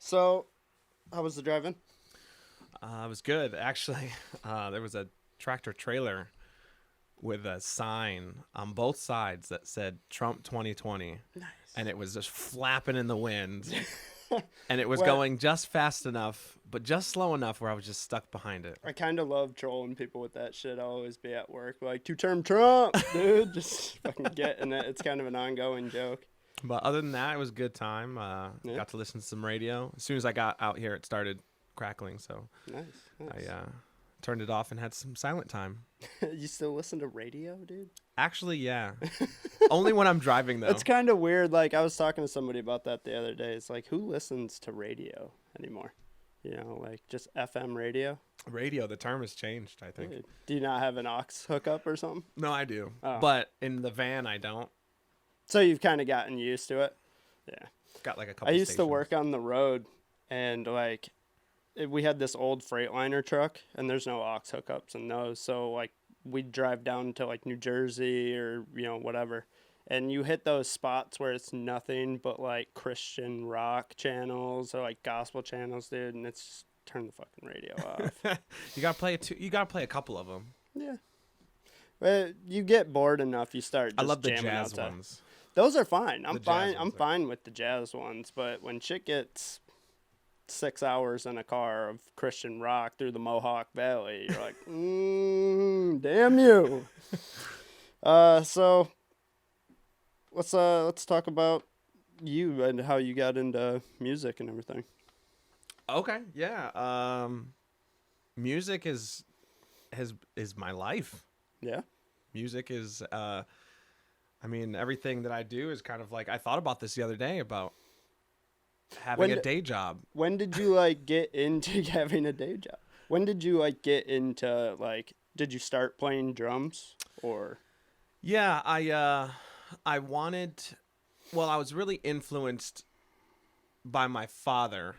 So, how was the driving? It was good. Actually, there was a tractor trailer with a sign on both sides that said Trump 2020. And Nice. it was just flapping in the wind. And it was What going just fast enough, but just slow enough where I was just stuck behind it. I kind of love trolling people with that shit. I'll always be at work like two-term Trump, dude. Just fucking getting it. It's kind of an ongoing joke. But other than that, it was a good time. Yeah, Got to listen to some radio. As soon as I got out here, it started crackling. So nice, I nice. turned it off and had some silent time. You still listen to radio, dude? Actually, yeah. Only when I'm driving, though. That's kind of weird. Like I was talking to somebody about that the other day. It's like who listens to radio anymore? You know, like just FM radio. Radio, the term has changed, I think. Do you not have an aux hookup or something? No, I do. Oh. But in the van, I don't. So you've kind of gotten used to it. Yeah. Got like a I couple used to stations. work on the road, and like we had this old Freightliner truck, and there's no aux hookups in those. So like we'd drive down to like New Jersey or whatever, and you hit those spots where it's nothing but like Christian rock channels or like gospel channels, dude, and it's just turn the fucking radio off. You gotta play you gotta play a couple of them. Yeah. But you get bored enough, you start just I love the jamming jazz outside. ones. Those are fine. I'm The jazz fine. I'm ones are- fine with the jazz ones, but when shit gets 6 hours in a car of Christian rock through the Mohawk Valley, you're like, damn you. So let's talk about you and how you got into music and everything. Okay, yeah. Music is my life. Yeah. Music is I mean, everything that I do is kind of like I thought about this the other day about having When a day job. When did you like get into having a day job? When did you like get into like? Did you start playing drums or? Yeah, I wanted. Well, I was really influenced by my father.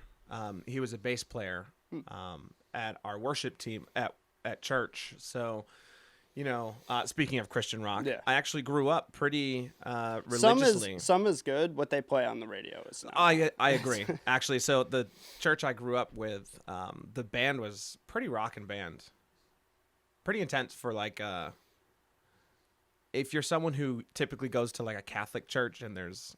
He was a bass player at our worship team at church. So, speaking of Christian rock, Yeah. I actually grew up pretty Some religiously. some is good. What they play on the radio is not. I agree. Actually, so the church I grew up with, the band was pretty rockin' band, pretty intense for like if you're someone who typically goes to like a Catholic church and there's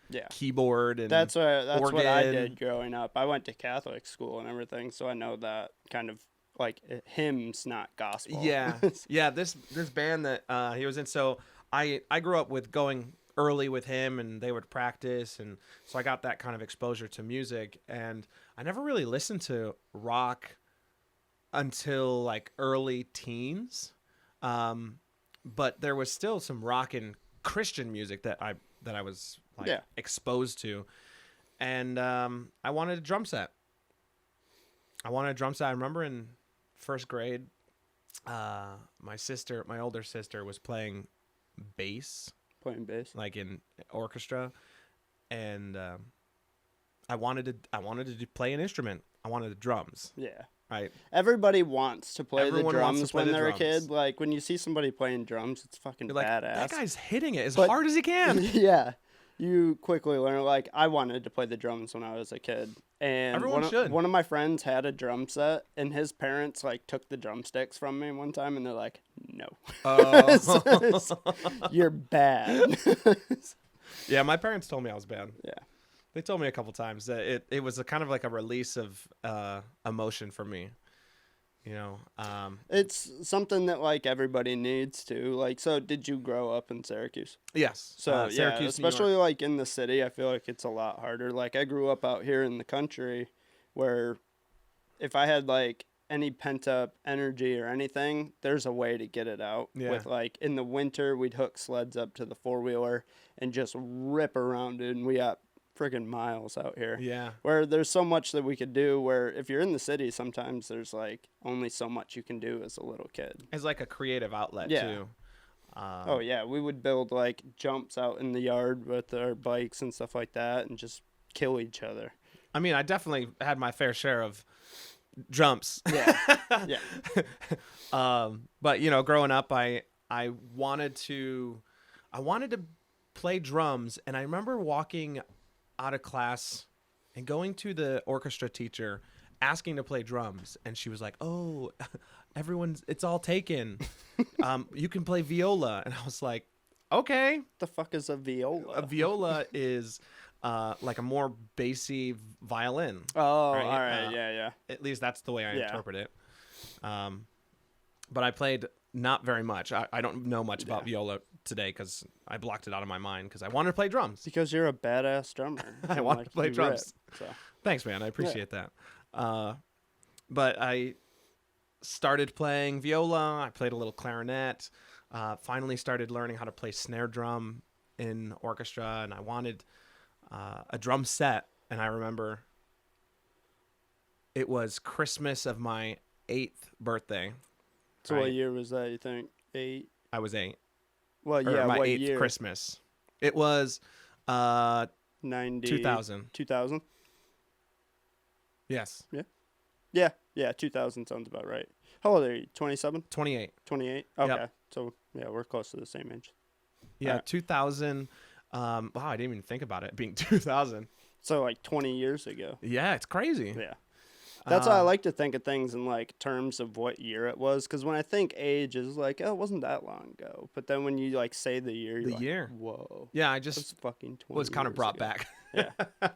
Yeah. keyboard and That's what I organ. did growing up. I went to Catholic school and everything, so I know that kind of like hymns, not gospel. Yeah, yeah. This band that he was in. So I grew up with going early with him, and they would practice, and so I got that kind of exposure to music. And I never really listened to rock until like early teens, but there was still some rockin' Christian music that I was like Yeah. exposed to, and I wanted a drum set. I remember in first grade, my older sister was playing bass, Playing bass. like in orchestra, and I wanted to play an instrument. I wanted the drums, Yeah. right? Everybody wants to play Everyone the wants to drums play when the they're drums. a kid. Like when you see somebody playing drums, it's fucking You're like, badass. that guy's hitting it as But- hard as he can. Yeah. You quickly learn. Like I wanted to play the drums when I was a kid, and Everyone should. one of my friends had a drum set, and his parents like took the drumsticks from me one time, and they're like, "No, you're bad." Yeah, my parents told me I was bad. Yeah. They told me a couple times that it was a kind of like a release of emotion for me. It's something that like everybody needs to. Like, so did you grow up in Syracuse? Yes. So yeah, Syracuse, New York. especially like in the city, I feel like it's a lot harder. Like I grew up out here in the country, where if I had like any pent up energy or anything, there's a way to get it out. Yeah. With like in the winter, we'd hook sleds up to the 4-wheeler and just rip around it, and we got friggin' miles out here. Yeah. Where there's so much that we could do. Where if you're in the city, sometimes there's like only so much you can do as a little kid. It's like a creative outlet Yeah. too. Oh yeah, we would build like jumps out in the yard with our bikes and stuff like that, and just kill each other. I mean, I definitely had my fair share of jumps. Yeah, yeah, But growing up, I wanted to play drums, and I remember walking out of class and going to the orchestra teacher asking to play drums, and she was like, "Oh, it's all taken. You can play viola." And I was like, "Okay." The fuck is a viola? A viola is like a more bassy violin. Oh, right? all right. Yeah. At least that's the way I Yeah. interpret it. But I played not very much. I don't know much about viola today because I blocked it out of my mind because I wanted to play drums. Because you're a badass drummer. I and, want to play you drums. rip, so. Thanks, man. I appreciate that. But I started playing viola. I played a little clarinet. Finally started learning how to play snare drum in orchestra, and I wanted a drum set. And I remember it was Christmas of my 8th birthday. So right? what year was that, you think? 8? I was 8. Well, Or yeah, my what 8th year? Christmas. It was 90. 2000. 2000? Yes. Yeah, 2000 sounds about right. How old are you? 27? 28. 28? Okay. So, yeah, we're close to the same age. Yeah, Alright. 2000. Wow, I didn't even think about it being 2000. So, like 20 years ago. Yeah, it's crazy. Yeah. That's why I like to think of things in like terms of what year it was, because when I think age is like, oh, it wasn't that long ago. But then when you like say the year, you're The like, year. whoa, Yeah, I that's just fucking 20 was kind of years brought ago. back. Yeah.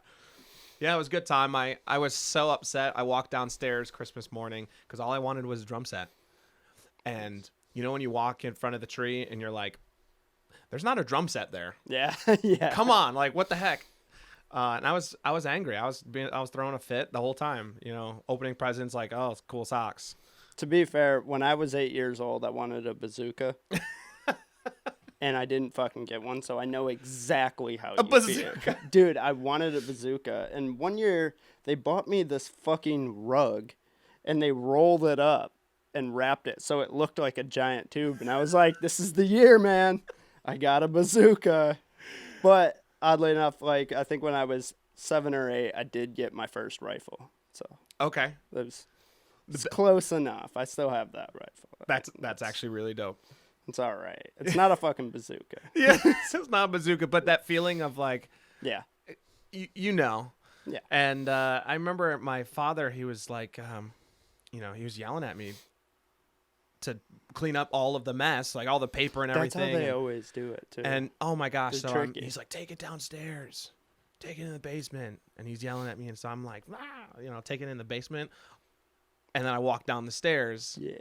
Yeah, it was a good time. I was so upset. I walked downstairs Christmas morning because all I wanted was a drum set. And you know when you walk in front of the tree and you're like, there's not a drum set there. Yeah. Yeah. Come on, like what the heck? And I was angry. I was throwing a fit the whole time. You know, opening presents like, oh, it's cool socks. To be fair, when I was 8 years old, I wanted a bazooka. And I didn't fucking get one, so I know exactly how you bazooka. feel. Dude, I wanted a bazooka. And one year, they bought me this fucking rug, and they rolled it up and wrapped it so it looked like a giant tube. And I was like, this is the year, man. I got a bazooka. But oddly enough, like, I think when I was 7 or 8, I did get my first rifle. So Okay, it was close enough. I still have that rifle. that's actually really dope. It's all right. It's not a fucking bazooka. Yeah, it's not a bazooka, but that feeling of like, Yeah. you know. Yeah. And I remember my father, he was like, he was yelling at me to clean up all of the mess, like all the paper and That's everything. how they always do it, too. And oh my gosh, They're so tricky. he's like, take it downstairs, take it in the basement. And he's yelling at me. And so I'm like, take it in the basement. And then I walk down the stairs yeah.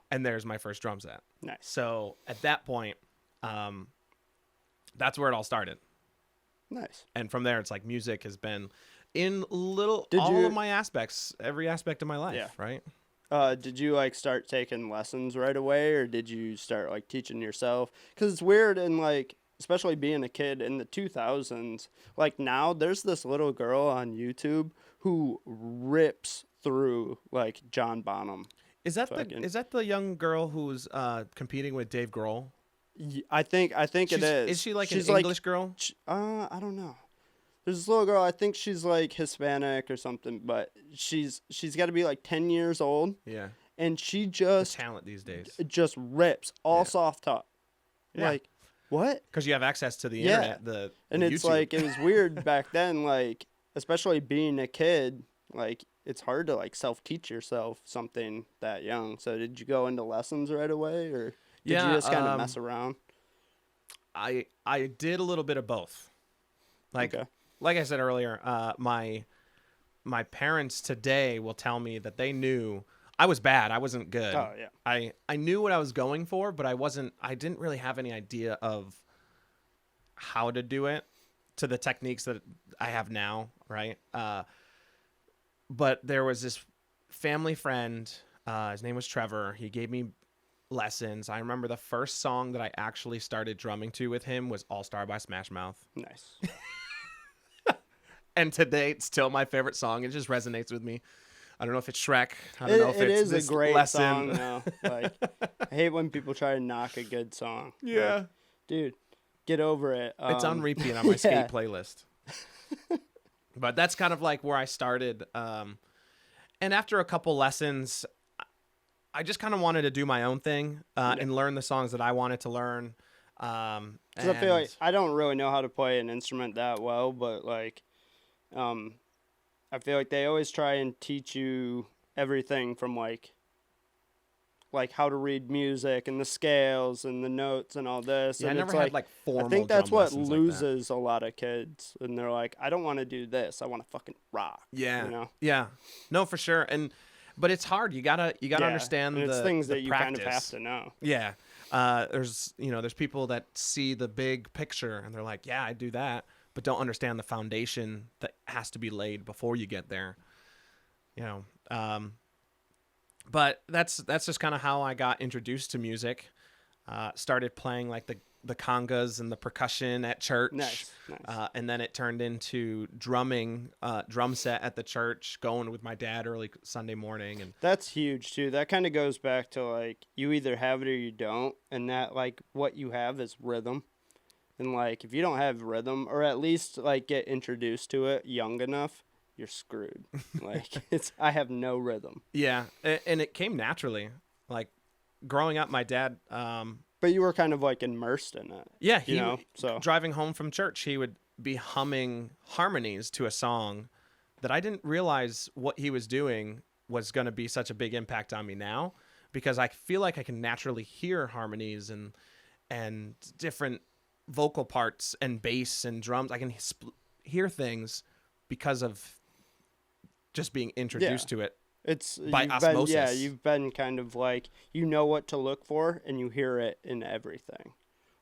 and there's my first drum set. Nice. So at that point, that's where it all started. Nice. And from there, it's like music has been in Did all you- of my aspects, every aspect of my life, Yeah. right? Did you, like, start taking lessons right away, or did you start, like, teaching yourself? Because it's weird, and, like, especially being a kid in the 2000s, like, now there's this little girl on YouTube who rips through, like, John Bonham. Is that Fucking- is that the young girl who's competing with Dave Grohl? I think it is. Is she like She's an English girl? I don't know. There's this little girl. I think she's like Hispanic or something, but she's got to be like 10 years old, Yeah, and she the just talent these days. rips all Yeah. soft top. Yeah. Like what? Because you have access to the Yeah. internet, the And it's YouTube. like it was weird back then. Like especially being a kid, like it's hard to like self teach yourself something that young. So did you go into lessons right away, or did Yeah, you just kind of mess around? I did a little bit of both. Like Okay. like I said earlier, my parents today will tell me that they knew I was bad. I wasn't good. Oh yeah. I knew what I was going for, but I didn't really have any idea of how to do it to the techniques that I have now, right? But there was this family friend, his name was Trevor. He gave me lessons. I remember the first song that I actually started drumming to with him was All Star by Smash Mouth. Nice. And today it's still my favorite song. It just resonates with me. I don't know if it's Shrek. I don't know if It it's is this a great lesson. song though. Like I hate when people try to knock a good song. Yeah. Like, dude, get over it. It's on repeat on my yeah. skate playlist. But that's kind of like where I started. And after a couple lessons, I just kind of wanted to do my own thing and learn the songs that I wanted to learn. 'Cause I feel like I don't really know how to play an instrument that well, but like, I feel like they always try and teach you everything from like how to read music and the scales and the notes and all this. Yeah, I and never it's had like I formal think that's drum what lessons like that. loses a lot of kids, and they're like, I don't want to do this. I want to fucking rock. Yeah. You know? Yeah. No, for sure. But it's hard. You gotta Yeah, understand and it's the things the that you practice. kind of have to know. Yeah. There's people that see the big picture and they're like, yeah, I do that, but don't understand the foundation that has to be laid before you get there. You know. But that's just kind of how I got introduced to music. Started playing like the congas and the percussion at church. Nice. And then it turned into drumming, drum set at the church, going with my dad early Sunday morning. And That's huge too. That kind of goes back to like you either have it or you don't, and that like what you have is rhythm. And like if you don't have rhythm, or at least like get introduced to it young enough, you're screwed. Like I have no rhythm. yeah, and it came naturally. Like growing up, my dad, But you were kind of like immersed in it. yeah, he You know, so driving home from church, he would be humming harmonies to a song that I didn't realize what he was doing was going to be such a big impact on me now, because I feel like I can naturally hear harmonies and different vocal parts and bass and drums. I can hear things because of just being introduced to it. it's by you've been, yeah, osmosis. you've been kind of like you know what to look for, and you hear it in everything.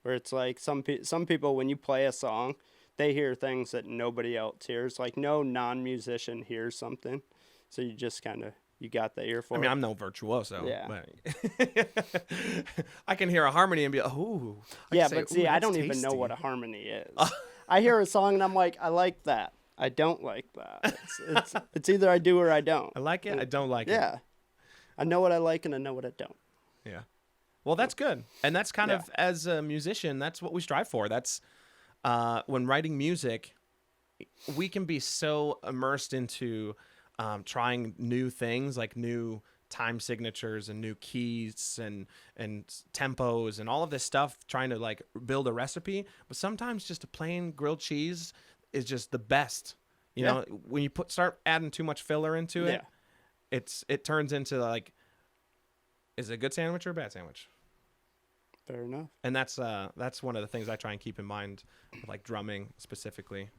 Where it's like some people when you play a song, they hear things that nobody else hears. Like no non-musician hears something, so you just kind of you got the ear for I mean, it. I'm no virtuoso. Yeah. But I can hear a harmony and be, oh. Yeah, but see, I don't even know what a harmony is. I hear a song and I'm like, I like that. I don't like that. It's either I do or I don't. I like it. I don't like it. Yeah. I know what I like and I know what I don't. Yeah. Well, that's good. And that's kind Yeah. of, as a musician, that's what we strive for. That's when writing music, we can be so immersed into trying new things, like new time signatures and new keys and tempos and all of this stuff, trying to like build a recipe. But sometimes just a plain grilled cheese is just the best. You Yeah. know, when you start adding too much filler into it, Yeah. it turns into like, is it a good sandwich or a bad sandwich? Fair enough. And that's one of the things I try and keep in mind with like drumming specifically.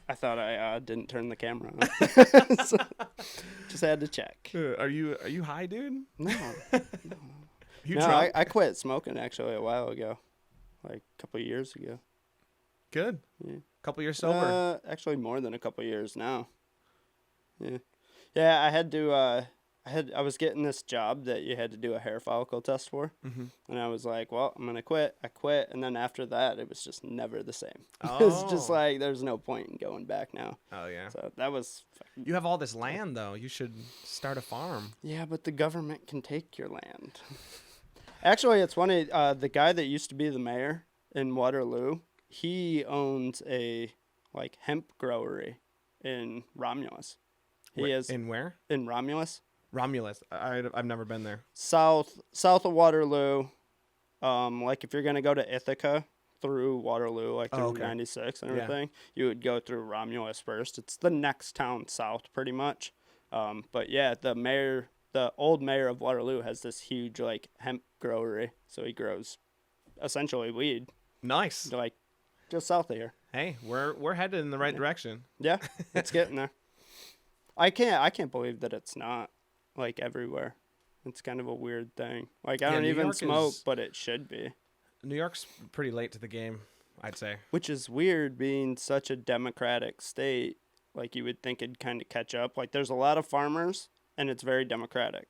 I thought I didn't turn the camera on. So, just had to check. Are you high, dude? No. You No, drunk? I quit smoking actually a while ago. Like a couple of years ago. Good. Yeah. Couple years sober. Actually more than a couple of years now. Yeah. Yeah, I had to I was getting this job that you had to do a hair follicle test for. Mm-hmm. And I was like, well, I'm going to quit. I quit. And then after that, it was just never the same. It's just Oh. like, there's no point in going back now. Oh yeah. So that was, fucking, You have all this land though. You should start a farm. yeah, but the government can take your land. Actually, it's funny. The guy that used to be the mayor in Waterloo, he owns a like hemp growery in Romulus. He is In where? in Romulus, Romulus. I've never been there. south of Waterloo. Like if you're gonna go to Ithaca through Waterloo, like through okay. 96 and Yeah. everything, you would go through Romulus first. It's the next town south, pretty much. But yeah, the old mayor of Waterloo has this huge like hemp growery, so he grows essentially weed, Nice. like just south of here. Hey, we're headed in the right direction. Yeah, it's getting there. I can't believe that it's not like everywhere. It's kind of a weird thing. Like I Yeah, don't New even York smoke, is- but it should be. New York's pretty late to the game, I'd say. Which is weird being such a democratic state. Like you would think it'd kind of catch up. Like there's a lot of farmers and it's very democratic.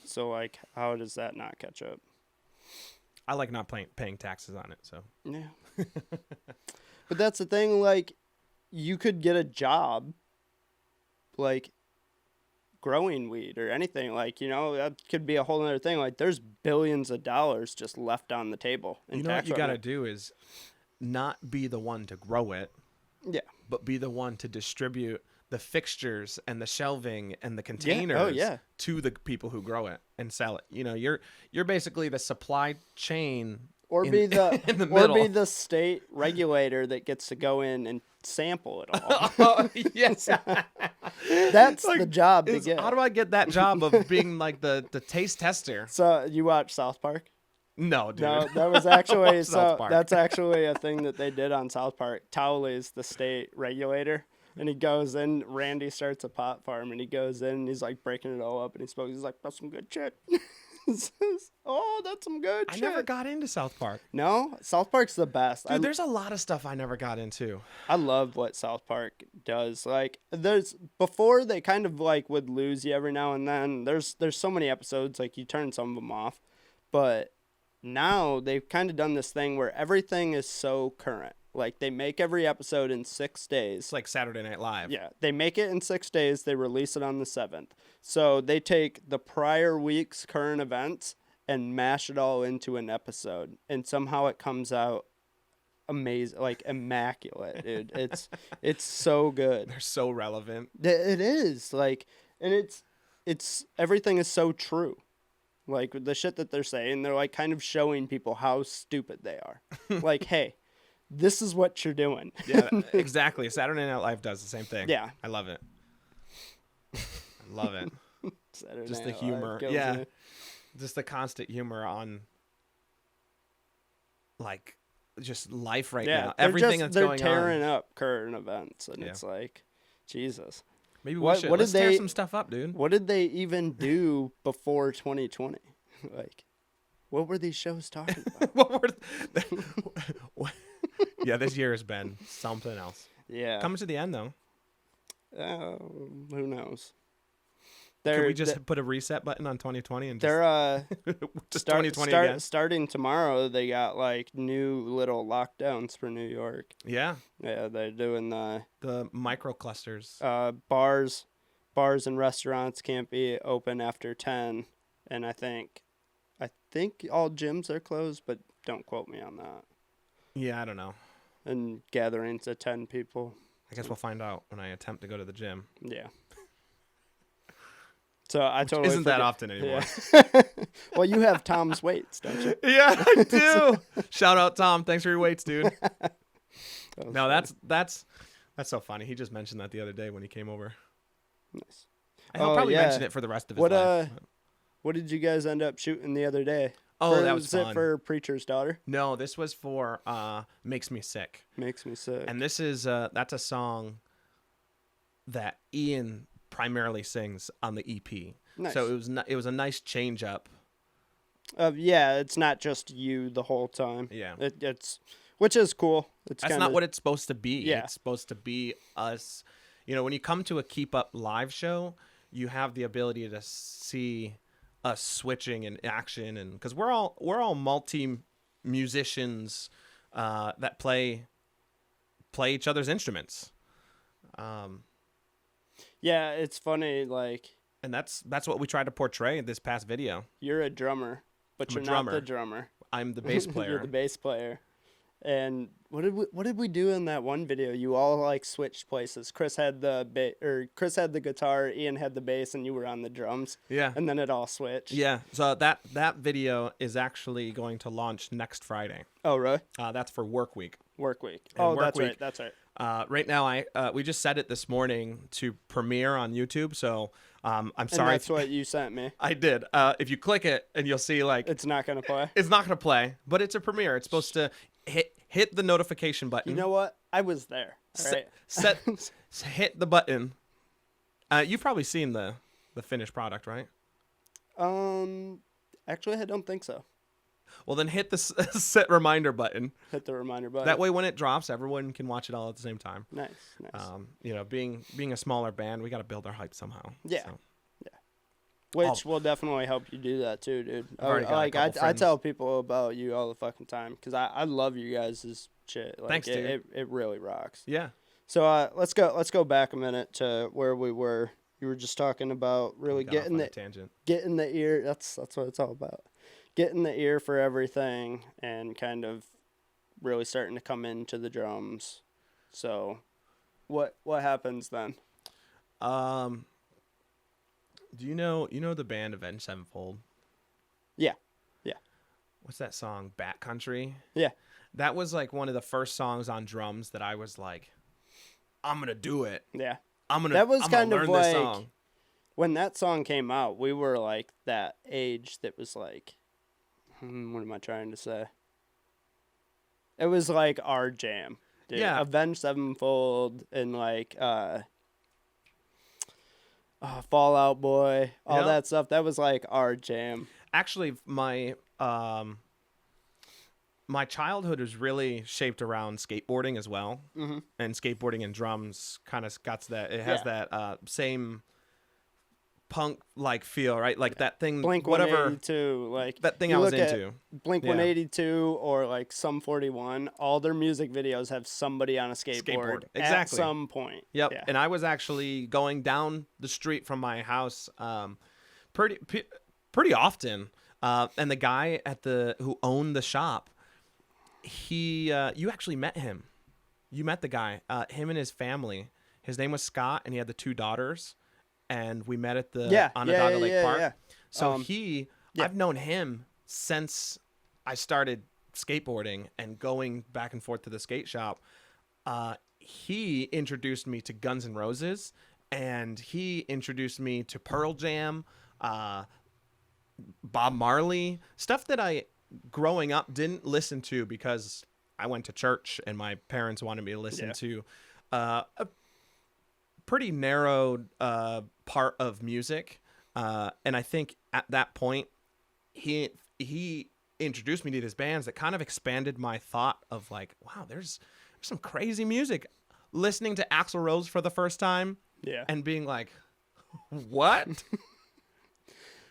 So like how does that not catch up? I like not paying taxes on it, so. Yeah. But that's the thing, like you could get a job like growing weed or anything, like, you know, that could be a whole other thing. Like there's billions of dollars just left on the table in You know what tax you got to revenue. do is not be the one to grow it, Yeah. but be the one to distribute the fixtures and the shelving and the containers yeah. to the people who grow it and sell it. You know, you're basically the supply chain Or in, be the in the or middle. be the state regulator that gets to go in and sample it all. Oh, yes. That's Like, the job to how do get. I get that job of being like the taste tester? So you watch South Park? No, dude. No, that was I don't actually watch South so. Park. That's actually a thing that they did on South Park. Towley's the state regulator, and he goes in. Randy starts a pot farm, and he goes in. And he's like breaking it all up, and he's like, "That's some good shit." Oh, that's some good I shit. never got into South Park. No, South Park's the best. Dude, there's a lot of stuff I never got into. I love what South Park does. Like, there's before they kind of like would lose you every now and then. There's so many episodes like you turn some of them off, but now they've kind of done this thing where everything is so current. Like they make every episode in 6 days. It's like Saturday Night Live. Yeah, they make it in 6 days. They release it on the 7th. So they take the prior week's current events and mash it all into an episode, and somehow it comes out amazing, like immaculate, dude. It's so good. They're so relevant. It is like, and it's everything is so true. Like the shit that they're saying, they're like kind of showing people how stupid they are. Like, hey, this is what you're doing. Yeah, exactly. Saturday Night Live does the same thing. Yeah. I love it. I love it. Saturday Just the Night Live humor. kills Yeah. me. Just the constant humor on like just life right Yeah, now. Everything that's they're going tearing on. up current events, and Yeah. it's like, Jesus. Maybe What- we should what let's did tear they- some stuff up, dude. What did they even do before 2020? Like, what were these shows talking about? What were yeah, this year has been something else. Yeah. Coming to the end though. Who knows? Could They're we just put a reset button on 2020 and just, they're just 2020 again? starting tomorrow. They got like new little lockdowns for New York. Yeah, Yeah, they're doing the micro clusters. bars and restaurants can't be open after 10, and I think all gyms are closed, but don't quote me on that. Yeah, I don't know. And gatherings of 10 people. I guess we'll find out when I attempt to go to the gym. Yeah. So I totally Isn't that forget- often anymore? Yeah. Well, you have Tom's weights, don't you? Yeah, I do. Shout out Tom. Thanks for your weights, dude. That was No, funny. that's so funny. He just mentioned that the other day when he came over. Nice. And he'll Oh, probably yeah. mention it for the rest of his What life. what did you guys end up shooting the other day? Oh, that was it fun. for Preacher's Daughter? No, this was for Makes Me Sick. Makes me sick. And this is that's a song that Ian primarily sings on the EP. Nice. So it was a nice change up. Yeah, it's not just you the whole time. Yeah. It's which is cool. It's That's kinda, not what it's supposed to be. Yeah. It's supposed to be us. You know, when you come to a Keep Up live show, you have the ability to see us switching in action, and because we're all multi musicians that play each other's instruments. Yeah, it's funny. Like And that's what we tried to portray in this past video. you're a drummer, but I'm a you're not the drummer. drummer. I'm the bass player. You're the bass player. And what did we do in that one video? You all like switched places. Chris had the guitar, Ian had the bass, and you were on the drums. Yeah. And then it all switched. Yeah. So that video is actually going to launch next Friday. Oh, really? That's for Work Week. Work week. And Oh, Work that's Week- right. That's right. Right now, we just set it this morning to premiere on YouTube. So I'm And sorry. that's what you sent me. I did. If you click it, and you'll see like It's not gonna play. it's not gonna play, but it's a premiere. It's supposed to hit the notification button. You know what? I was there. All right. Hit the button. You've probably seen the finished product, right? Actually, I don't think so. Well, then hit the set reminder button. Hit the reminder button. That way, when it drops, everyone can watch it all at the same time. Nice. You know, being a smaller band, we got to build our hype somehow. Yeah. So. Which will definitely help you do that too, dude. I've already got a Like couple I friends. tell people about you all the fucking time because I love you guys' shit. Like, Thanks, dude. It really rocks. Yeah. So let's go back a minute to where we were. You were just talking about really Got off getting on a the tangent. getting the ear. That's what it's all about. Getting the ear for everything and kind of really starting to come into the drums. So, what happens then? Do you know the band Avenged Sevenfold? Yeah. what's that song? Bat Country. Yeah. That was like one of the first songs on drums that I was like, I'm gonna do it. Yeah. I'm gonna. That was I'm gonna kind of learn this like song. when that song came out, we were like that age that was like, what am I trying to say? It was like our jam. Dude. Yeah. Avenged Sevenfold and like Fallout Boy, all Yep. that stuff. That was like our jam. Actually, my childhood was really shaped around skateboarding as well, Mm-hmm. and skateboarding and drums kind of got that. It has Yeah. that same punk like feel, right? Like that thing, Blink whatever 182, like that thing you I was look at into. Blink Yeah. 182 or like Sum 41, all their music videos have somebody on a skateboard at Exactly. some point. Yep. Yeah. And I was actually going down the street from my house pretty often. And the guy who owned the shop, you actually met him. You met the guy. Him and his family. His name was Scott, and he had the 2 daughters. And we met at the Onondaga Lake Park. Yeah. So yeah. I've known him since I started skateboarding and going back and forth to the skate shop. He introduced me to Guns N' Roses, and he introduced me to Pearl Jam, Bob Marley, stuff that I, growing up, didn't listen to because I went to church and my parents wanted me to listen to a pretty narrow part of music. And I think at that point, he introduced me to these bands that kind of expanded my thought of like, wow, there's some crazy music. Listening to Axl Rose for the first time Yeah. and being like, what?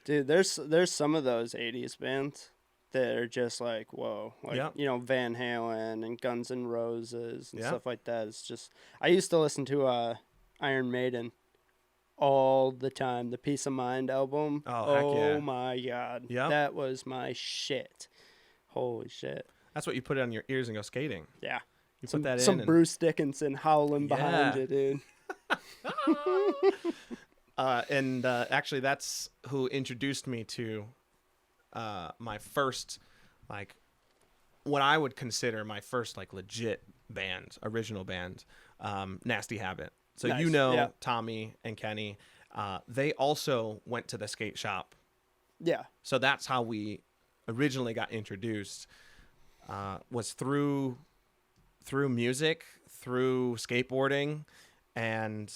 Dude, there's some of those 80s bands that are just like, whoa. Like, Yeah. you know, Van Halen and Guns N' Roses and Yeah. stuff like that. It's just, I used to listen to Iron Maiden all the time. The Peace of Mind album. Oh, heck yeah. My God. Yep. That was my shit. Holy shit. That's what you put on your ears and go skating. Yeah. You put that in. Some and- Bruce Dickinson howling behind Yeah. you, dude. And actually, that's who introduced me to my first, like, what I would consider my first, like, legit band, original band, Nasty Habit. So Nice. you know Yeah. Tommy and Kenny. They also went to the skate shop. Yeah. So that's how we originally got introduced, was through music, through skateboarding. And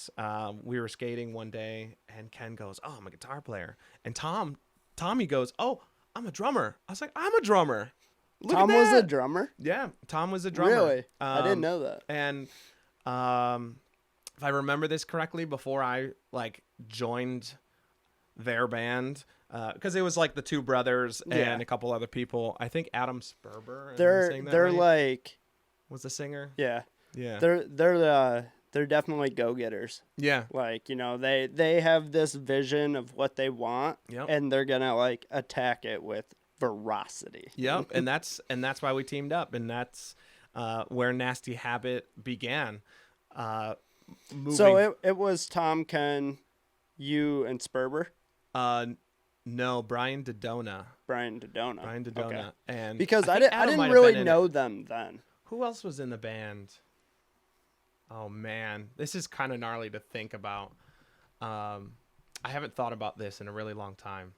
we were skating one day, and Ken goes, "Oh, I'm a guitar player." And Tommy goes, "Oh, I'm a drummer." I was like, "I'm a drummer." Look Tom at was a that. drummer? Yeah, Tom was a drummer. Really? I didn't know that. And if I remember this correctly, before I like joined their band, because it was like the 2 brothers Yeah. and a couple other people. I think Adam Sperber. am I They're saying that they're right? like was the singer. yeah. Yeah. They're definitely go-getters. Yeah. Like, you know, they have this vision of what they want Yep. and they're going to like attack it with ferocity. Yep, and that's why we teamed up, and that's where Nasty Habit began. Moving, So it was Tom, Ken, you and Sperber, no, Brian Dodona, Brian Dodona. Okay. and Because I think didn't Adam might have really been in know it. them then. Who else was in the band. Oh man, this is kind of gnarly to think about. I haven't thought about this in a really long time.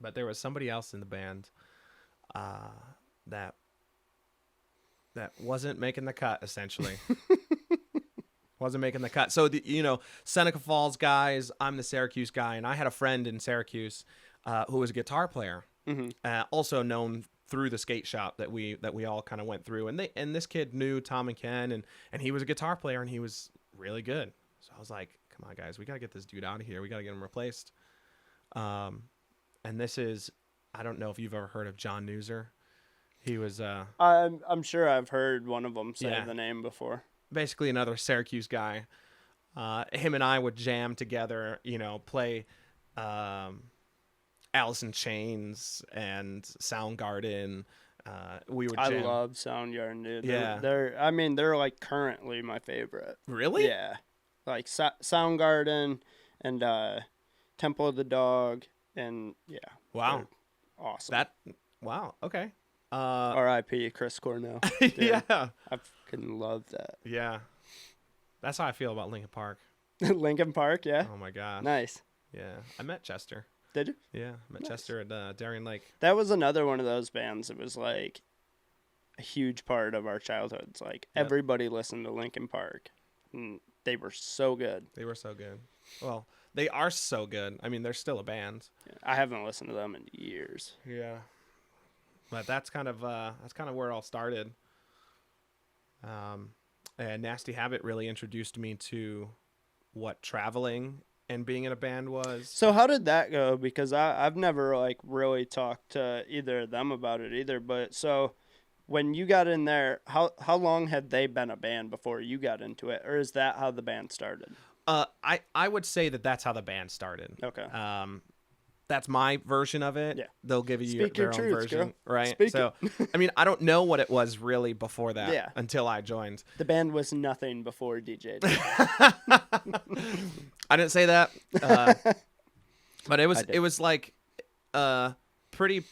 But there was somebody else in the band that wasn't making the cut, essentially. Wasn't making the cut. So, Seneca Falls guys, I'm the Syracuse guy, and I had a friend in Syracuse who was a guitar player, also known through the skate shop that we all kind of went through. And this kid knew Tom and Ken, and he was a guitar player, and he was really good. So I was like, come on, guys, we got to get this dude out of here. We got to get him replaced. And this is, I don't know if you've ever heard of John Newser. He was I'm sure I've heard one of them say Yeah. the name before. basically another Syracuse guy. Him and I would jam together, play Alice in Chains and Soundgarden. We would I jam. love Soundgarden, dude. Yeah. They're like currently my favorite. Really? Yeah. Like Soundgarden and Temple of the Dog and yeah. Wow. they're awesome. Wow. Okay. R.I.P. Chris Cornell. Yeah. I fucking love that. Yeah. That's how I feel about Linkin Park. Lincoln Park, yeah. Oh my gosh. Nice. Yeah. I met Chester. Did you? Yeah. I met Nice. Chester at Darien Lake. That was another one of those bands that was like a huge part of our childhoods. Like Yep. everybody listened to Linkin Park. And they were so good. They were so good. Well, they are so good. I mean, they're still a band. I haven't listened to them in years. Yeah. But that's kind of where it all started. And Nasty Habit really introduced me to what traveling and being in a band was. So how did that go? Because I've never like really talked to either of them about it either. But so when you got in there, how long had they been a band before you got into it, or is that how the band started? I would say that that's how the band started. Okay. That's my version of it. Yeah. They'll give you Speak their your own truths, version, girl. right? Speak So, I mean, I don't know what it was really before that Yeah. until I joined. The band was nothing before DJ. I didn't say that, but it was like a pretty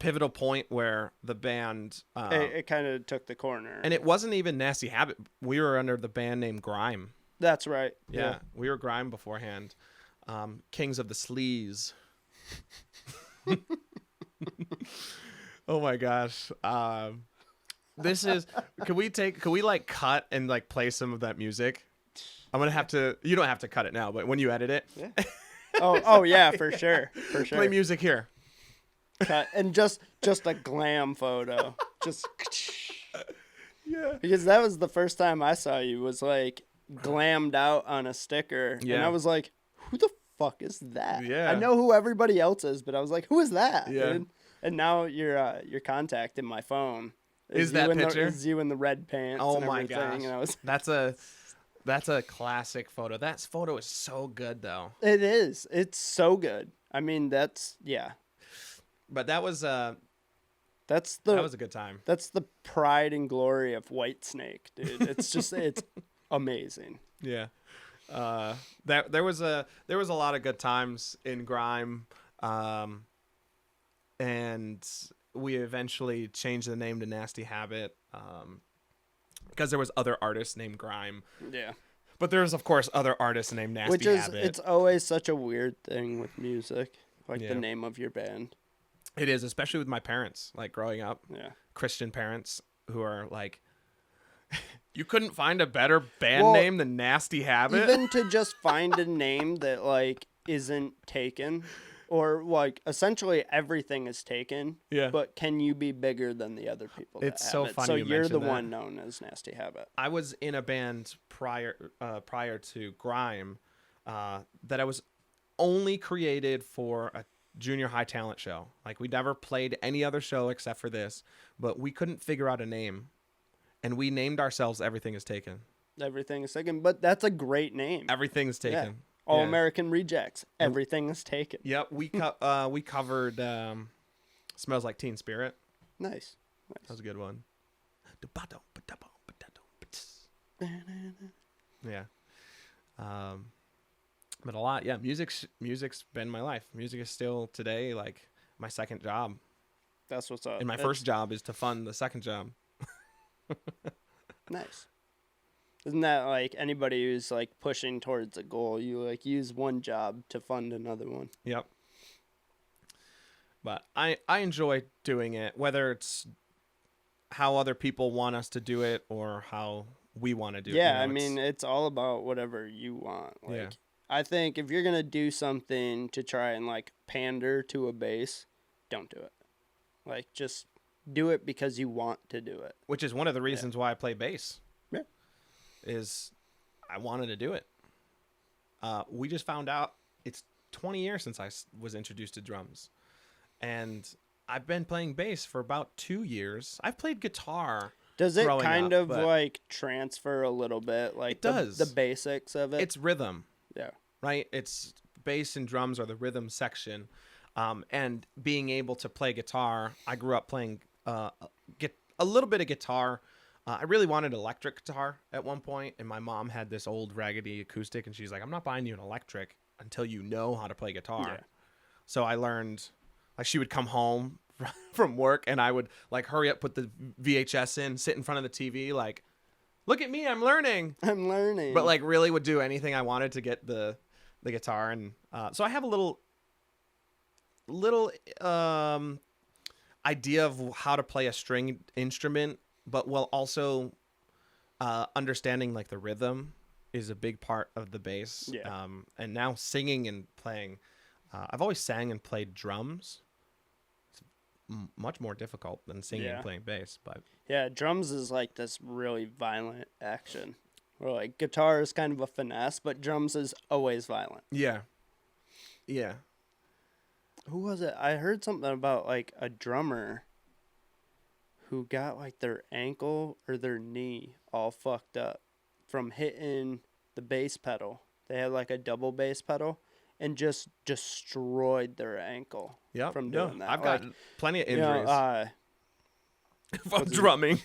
pivotal point where the band it kind of took the corner. and it wasn't even Nasty Habit. We were under the band name Grime. That's right. Yeah, we were Grime beforehand. Kings of the Sleaze. Oh my gosh. This is can we like cut and like play some of that music? I'm gonna have to, you don't have to cut it now, but when you edit it, Yeah. Oh yeah, for sure. For sure. play music here. Cut. And just a glam photo. Just Yeah. because that was the first time I saw you was like glammed out on a sticker. And Yeah. I was like, who the fuck is that? Yeah. I know who everybody else is, but I was like, who is that? Yeah. Dude? And now your contact in my phone Is that you picture? is you in the red pants. Oh and my everything. gosh. And I was, That's a classic photo. That photo is so good though. it is. It's so good. I mean, yeah. But that was That's that was a good time. That's the pride and glory of Whitesnake, dude. It's just it's amazing. Yeah. There was a lot of good times in Grime. And we eventually changed the name to Nasty Habit. Because there was other artists named Grime. Yeah. But there's of course other artists named Nasty Which is Habit. it's always such a weird thing with music, like Yeah. the name of your band. It is, especially with my parents, like growing up, Yeah. Christian parents who are like, you couldn't find a better band Well, name than Nasty Habit? Even to just find a name that like isn't taken, or like essentially everything is taken. Yeah. But can you be bigger than the other people? That It's so have it? funny So you you're the mention that. one known as Nasty Habit. I was in a band prior to Grime that I was only created for a junior high talent show. Like we never played any other show except for this, but we couldn't figure out a name, and we named ourselves Everything Is Taken. Everything is taken, but that's a great name. Everything's Yeah. Taken. All Yeah. American Rejects. Everything is taken. Yep, we covered Smells Like Teen Spirit. Nice. That was a good one. Yeah. But a lot, yeah. Music's been my life. Music is still today like my second job, That's what's up. and my That's first job is to fund the second job. nice. Isn't that like anybody who's like pushing towards a goal? You like use one job to fund another one. Yep. But I enjoy doing it, whether it's how other people want us to do it or how we want to do it. Yeah, You know, I it's- mean it's all about whatever you want. Like Yeah. I think if you're gonna do something to try and like pander to a base, don't do it. Like just do it because you want to do it. which is one of the reasons why I play bass. Yeah. Is I wanted to do it. We just found out it's 20 years since I was introduced to drums, and I've been playing bass for about 2 years. I've played guitar. Does it growing kind up, of but- like transfer a little bit? Like It does. the basics of it. It's rhythm, yeah. right? It's bass and drums are the rhythm section, and being able to play guitar. I grew up playing get a little bit of guitar. I really wanted electric guitar at one point, and my mom had this old raggedy acoustic, and she's like, "I'm not buying you an electric until you know how to play guitar." Yeah. So I learned. Like she would come home from work, and I would like hurry up, put the VHS in, sit in front of the TV, like, look at me, I'm learning. I'm learning. But like really would do anything I wanted to get the guitar, and so I have a little idea of how to play a string instrument, but while also understanding like the rhythm is a big part of the bass. Yeah. And now singing and playing, I've always sang and played drums. It's much more difficult than singing and playing bass, but yeah, drums is like this really violent action. Or like guitar is kind of a finesse, but drums is always violent. yeah. Who was it? I heard something about like a drummer who got like their ankle or their knee all fucked up from hitting the bass pedal. They had like a double bass pedal and just destroyed their ankle Yeah, from doing that. I've got Like, plenty of you know, injuries from drumming.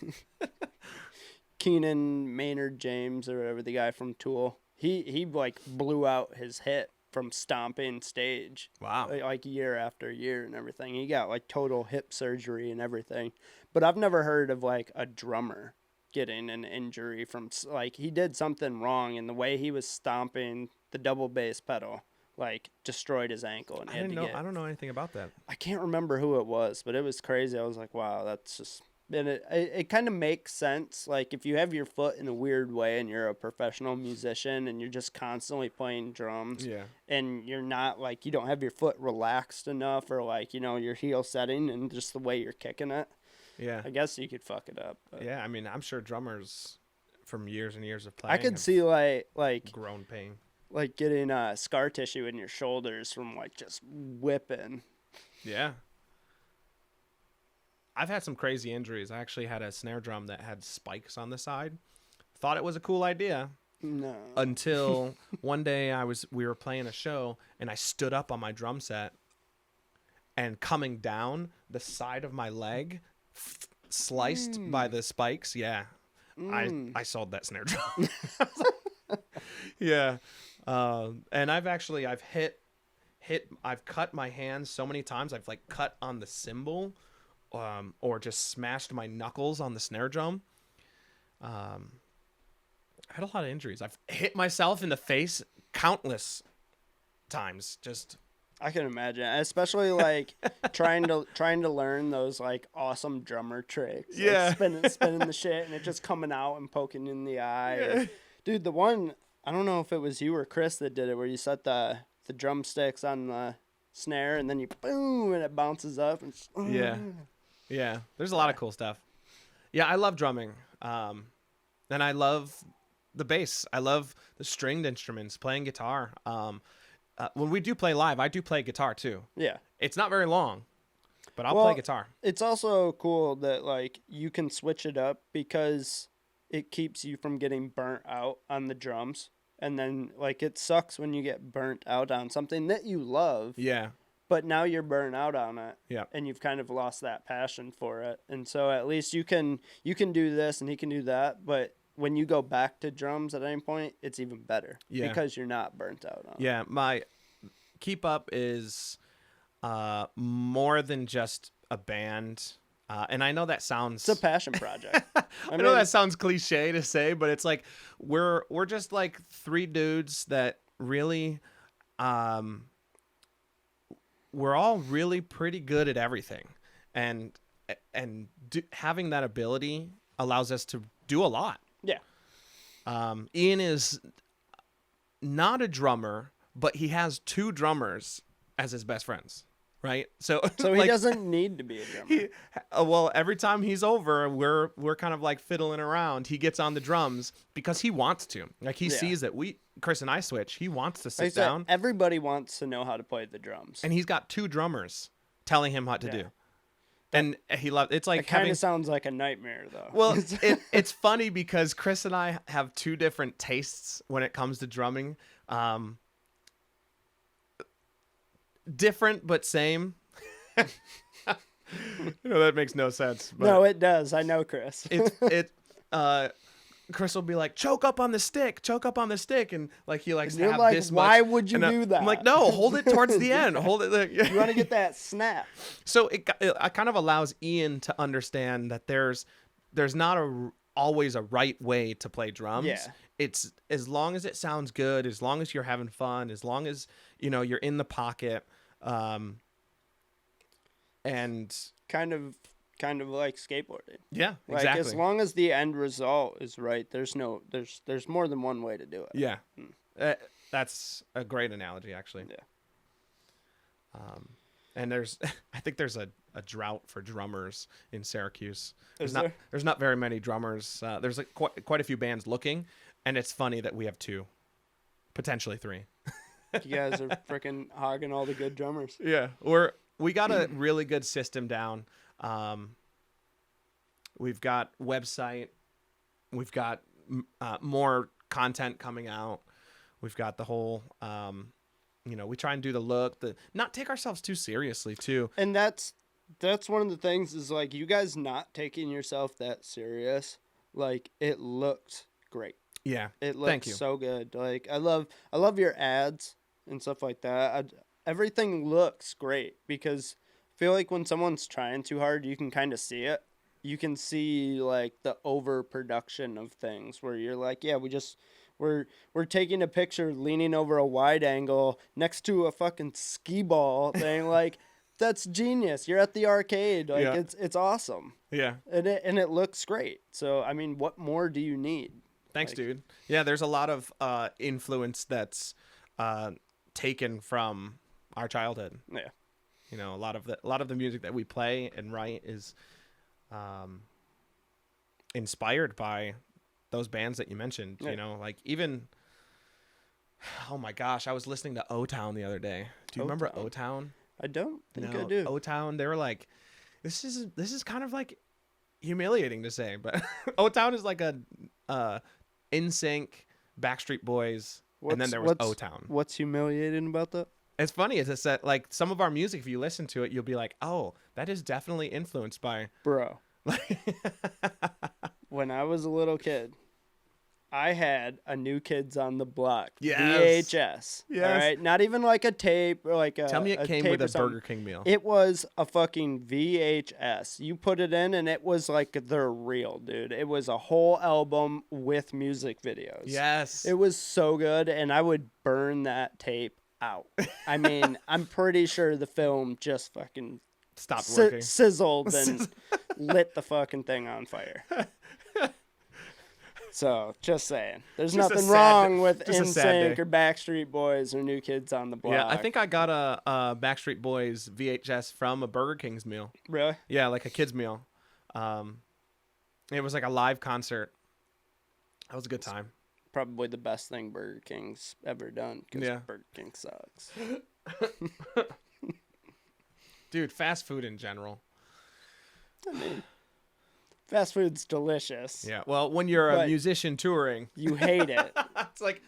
Keenan Maynard James or whatever, the guy from Tool, he like blew out his hip from stomping stage. Wow. Like year after year and everything. He got like total hip surgery and everything. But I've never heard of like a drummer getting an injury from like he did something wrong and the way he was stomping the double bass pedal like destroyed his ankle and I don't know anything about that. I can't remember who it was, but it was crazy. I was like, wow, that's just. And it kind of makes sense. Like, if you have your foot in a weird way and you're a professional musician and you're just constantly playing drums and you're not, like, you don't have your foot relaxed enough or, like, you know, your heel setting and just the way you're kicking it, Yeah. I guess you could fuck it up. But Yeah, I mean, I'm sure drummers from years and years of playing I could have see, like grown pain. getting scar tissue in your shoulders from, like, just whipping. Yeah. I've had some crazy injuries. I actually had a snare drum that had spikes on the side. Thought it was a cool idea No. until one day we were playing a show and I stood up on my drum set and coming down the side of my leg sliced by the spikes. Yeah. I sold that snare drum. Yeah. And I've cut my hands so many times. I've like cut on the cymbal. Or just smashed my knuckles on the snare drum. I had a lot of injuries. I've hit myself in the face countless times. Just I can imagine, especially like trying to learn those like awesome drummer tricks. Like spinning the shit and it just coming out and poking you in the eye. And, dude, the one I don't know if it was you or Chris that did it, where you set the drumsticks on the snare and then you boom and it bounces up. And just, Yeah. There's a lot of cool stuff. Yeah, I love drumming. And I love the bass. I love the stringed instruments, playing guitar. When we do play live, I do play guitar too. Yeah. It's not very long, but I'll play guitar. It's also cool that like you can switch it up because it keeps you from getting burnt out on the drums. And then like it sucks when you get burnt out on something that you love. Yeah. But now you're burnt out on it. Yeah. And you've kind of lost that passion for it. And so at least you can do this and he can do that, but when you go back to drums at any point, it's even better. Yeah. Because you're not burnt out on it. Yeah, my Keep Up is more than just a band. And I know that sounds... It's a passion project. I know that sounds cliche to say, but it's like we're just like three dudes that really... we're all really pretty good at everything. And having that ability allows us to do a lot. Yeah. Ian is not a drummer, but he has two drummers as his best friends, right? So he like, doesn't need to be a drummer. Well, every time he's over, we're kind of like fiddling around. He gets on the drums because he wants to. Like he sees that Chris and I switch. He wants to sit down. Everybody wants to know how to play the drums. And he's got two drummers telling him what to do. And he loves it's like it kind of sounds like a nightmare though. Well, it's funny because Chris and I have two different tastes when it comes to drumming. Different but same. That makes no sense. But no, it does. I know Chris. Chris will be like, choke up on the stick, and like he likes And to you're have like, this why much. would you And do that? I'm like, no, hold it towards the end. Hold it. Like, You want to get that snap. So it kind of allows Ian to understand that there's not always a right way to play drums. Yeah. It's as long as it sounds good, as long as you're having fun, as long as you're in the pocket, and Kind of like skateboarding. yeah, Like exactly. as long as the end result is right, there's more than one way to do it. Yeah, that's a great analogy, actually. Yeah. And I think there's a drought for drummers in Syracuse. Is there? There's not very many drummers. There's like quite a few bands looking, and it's funny that we have 2, potentially 3. You guys are freaking hogging all the good drummers. Yeah, we got a really good system down. We've got website. We've got more content coming out. We've got the whole, we try and do the look, not take ourselves too seriously too. And that's one of the things is like you guys not taking yourself that serious. Like it looked great. Yeah, It thank looks you. so good. Like I love your ads and stuff like that. Everything looks great because I feel like when someone's trying too hard, you can kind of see it. You can see like the overproduction of things where you're like, yeah, we're taking a picture leaning over a wide angle next to a fucking skee ball thing. Like that's genius. You're at the arcade. Like Yeah. it's awesome. Yeah. And it looks great. So I mean, what more do you need? Thanks, Like- dude. Yeah, there's a lot of influence that's taken from our childhood. Yeah. A lot of the music that we play and write is inspired by those bands that you mentioned. Yeah. Like even, oh my gosh, I was listening to O-Town the other day. Do you remember O-Town? O-Town? I don't think I No, do. O-Town. They were like, this is kind of like humiliating to say, but O-Town is like a NSYNC, Backstreet Boys, and then there was O-Town. What's humiliating about that? It's funny is that like some of our music, if you listen to it, you'll be like, oh, that is definitely influenced by. Bro, when I was a little kid, I had a New Kids on the Block Yes. VHS. Yes. All right, not even like a tape or like a. Tell me it came tape with or a something. Burger King meal. It was a fucking VHS. You put it in, and it was like they're real, dude. It was a whole album with music videos. Yes. It was so good, and I would burn that tape out. I mean, I'm pretty sure the film just fucking Stopped working. sizzled and lit the fucking thing on fire. So, just saying. There's Just a nothing sad- wrong with just a sad NSYNC day. or Backstreet Boys or New Kids on the Block. Yeah, I think I got a Backstreet Boys VHS from a Burger King's meal. Really? Yeah, like a kid's meal. It was like a live concert. That was a good time. Probably the best thing Burger King's ever done because Yeah. Burger King sucks. Dude, fast food in general. I mean, fast food's delicious. Yeah. Well, when you're a But- musician touring, You hate it. it's like,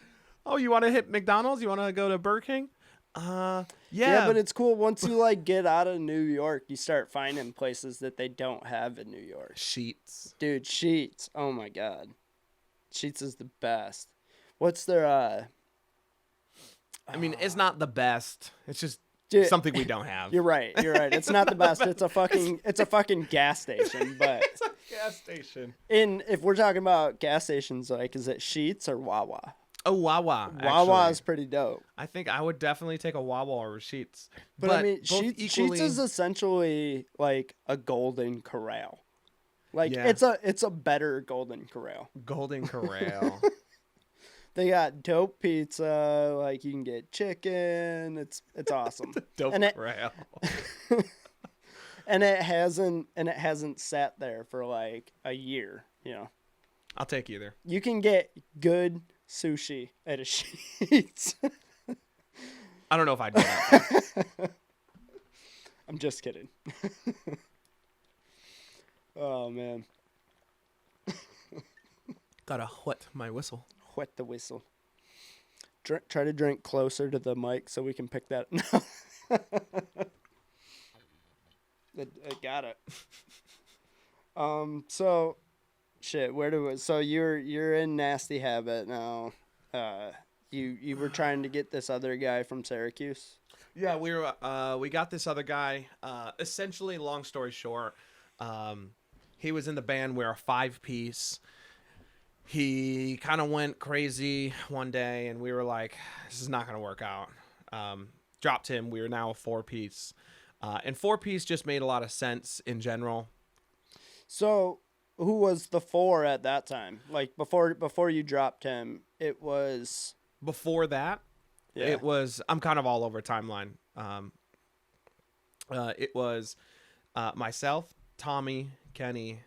oh, you want to hit McDonald's? You want to go to Burger King? Yeah. Yeah, but it's cool once you like get out of New York, you start finding places that they don't have in New York. Sheets. Dude, Sheets. Oh my god. Sheets is the best. What's their I mean, it's not the best. It's just Dude, something we don't have. You're right. You're right. It's not the best. It's a fucking gas station, but It's a gas station. if we're talking about gas stations, like is it Sheets or Wawa? Oh, Wawa. Wawa actually. is pretty dope. I think I would definitely take a Wawa over Sheets. But I mean, both Sheets equally- is essentially like a Golden Corral. Like Yeah. it's a better Golden Corral. Golden Corral. They got dope pizza, like you can get chicken. It's awesome. Dope And it- Corral. and it hasn't sat there for like a year, you know. I'll take either. You can get good sushi at a Sheets. I don't know if I'd do that. I'm just kidding. Oh man, Gotta wet my whistle. wet the whistle. Try to drink closer to the mic so we can pick that. No. I got it. So shit. Where do it? So you're in Nasty Habit now. You were trying to get this other guy from Syracuse. Yeah, we got this other guy. Essentially, long story short, he was in the band. We're a 5-piece. He kind of went crazy one day, and we were like, "This is not going to work out." Dropped him. We are now a 4-piece, and 4-piece just made a lot of sense in general. So who was the 4 at that time? Like before you dropped him, it was Before that, yeah. it was. I'm kind of all over timeline. It was myself, Tommy, Kenny,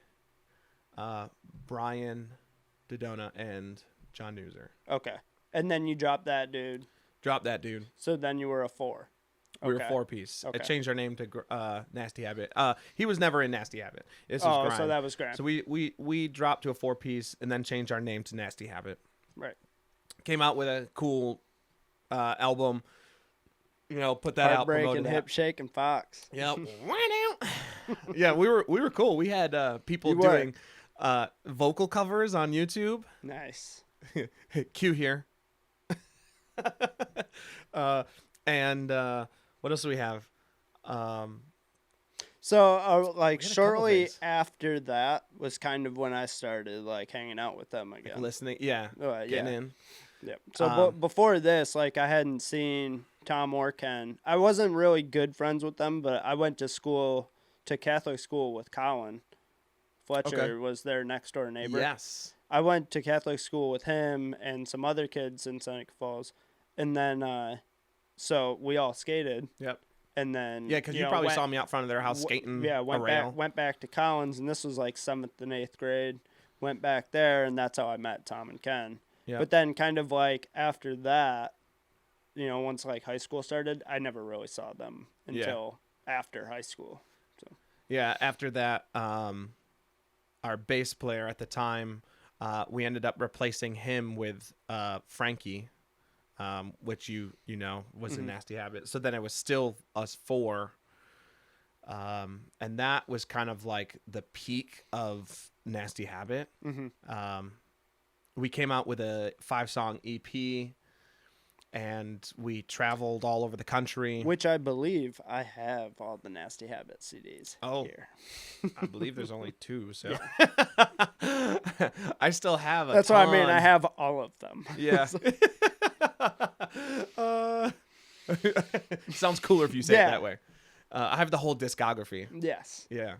Brian Dodona, and John Newser. Okay. And then you dropped that dude. Drop that dude. So then you were a 4. We were Okay. 4-piece. Okay. I changed our name to Nasty Habit. He was never in Nasty Habit. This was Oh, Grind. so that was Grind. So we dropped to a 4-piece and then changed our name to Nasty Habit. Right. Came out with a cool album. You know, put that out. Heartbreak Promoted and that. Hip Shake and Fox. Yep. Yeah, we were cool. We had people You were. doing vocal covers on YouTube. Nice. Cue here. And what else do we have? So like We had a couple shortly things. after that was kind of when I started like hanging out with them again. Listening. Yeah. Yeah. Getting in. Yep. So Um, before this, like I hadn't seen Tom or Ken. I wasn't really good friends with them, but I went to Catholic school with Colin. Fletcher Okay. was their next door neighbor. Yes. I went to Catholic school with him and some other kids in Seneca Falls, and then so we all skated, Yep. and then Yeah, because you know, probably went- saw me out front of their house skating Yeah, a went rail. back to Collins, and this was like 7th and 8th grade. Went back there, and that's how I met Tom and Ken. Yeah. But then, kind of like after that, you know, once like high school started, I never really saw them Yeah. until after high school. Yeah, after that, our bass player at the time, we ended up replacing him with Frankie, which you know was a Nasty Habit. So then it was still us 4, and that was kind of like the peak of Nasty Habit. Mm-hmm. We came out with a 5-song EP, and we traveled all over the country. Which I believe I have all the Nasty Habit CDs here. I believe there's only 2, so I still have a That's what I mean. ton. I have all of them. Yeah. Sounds cooler if you say Yeah. it that way. I have the whole discography. Yes. Yeah.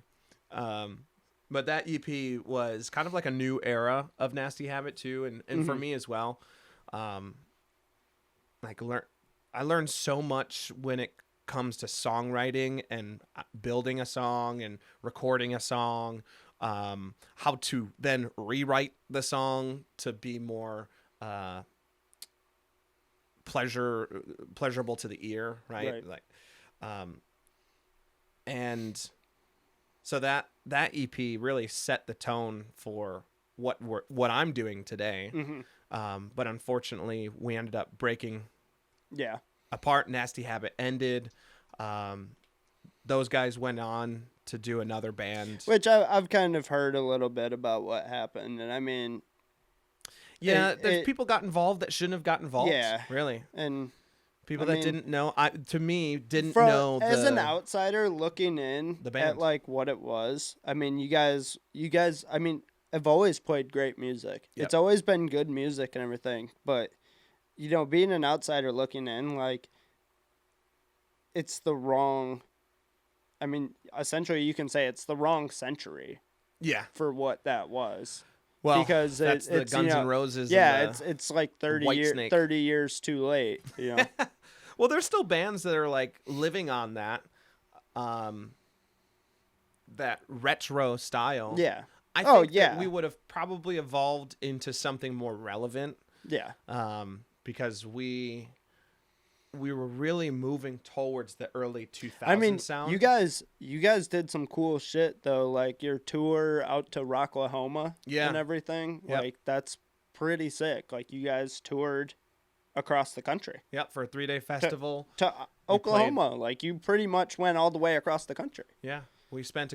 But that EP was kind of like a new era of Nasty Habit too, and for me as well. I learned so much when it comes to songwriting and building a song and recording a song, how to then rewrite the song to be more pleasurable to the ear, right? Like, and so that EP really set the tone for what I'm doing today. Mm-hmm. But unfortunately, we ended up breaking Yeah. apart. Nasty Habit ended. Those guys went on to do another band. Which I've kind of heard a little bit about what happened, and I mean, Yeah, people got involved that shouldn't have got involved. Yeah. Really. and People I that mean, didn't know, didn't from, know as an outsider looking in the band. at like what it was. I mean, you guys. I mean, have always played great music. Yep. It's always been good music and everything. But you know, being an outsider looking in, like, it's the wrong. I mean, essentially, you can say it's the wrong century Yeah. for what that was. Well, Because that's the it's, Guns you know, N' Roses. Yeah, and the- it's like 30 Whitesnake. 30 years too late. You know. Well, there's still bands that are like living on that retro style. Yeah. I think yeah. that we would have probably evolved into something more relevant Yeah. because we were really moving towards the early 2000s I mean, sound. you guys did some cool shit though, like your tour out to Rocklahoma Yeah. and everything. Yep. Like that's pretty sick. Like you guys toured across the country Yep, for a 3-day festival. to We Oklahoma. Like you pretty much went all the way across the country. Yeah, we spent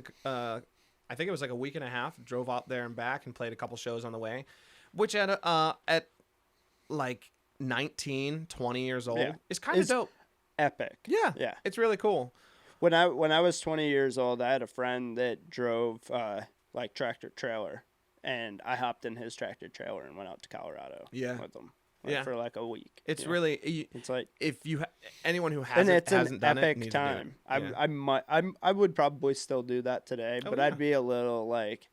I think it was like a week and a half. Drove out there and back and played a couple shows on the way, which at like 19, 20 years old Yeah. is kind of It's dope. epic. Yeah, Yeah. it's really cool. When I was 20 years old, I had a friend that drove like tractor trailer, and I hopped in his tractor trailer and went out to Colorado Yeah. with him like, Yeah. for like a week. It's you know? really It's like if you anyone who and it's hasn't an done it epic needs to do it. time. Yeah. I would probably still do that today, Oh, but yeah. I'd be a little like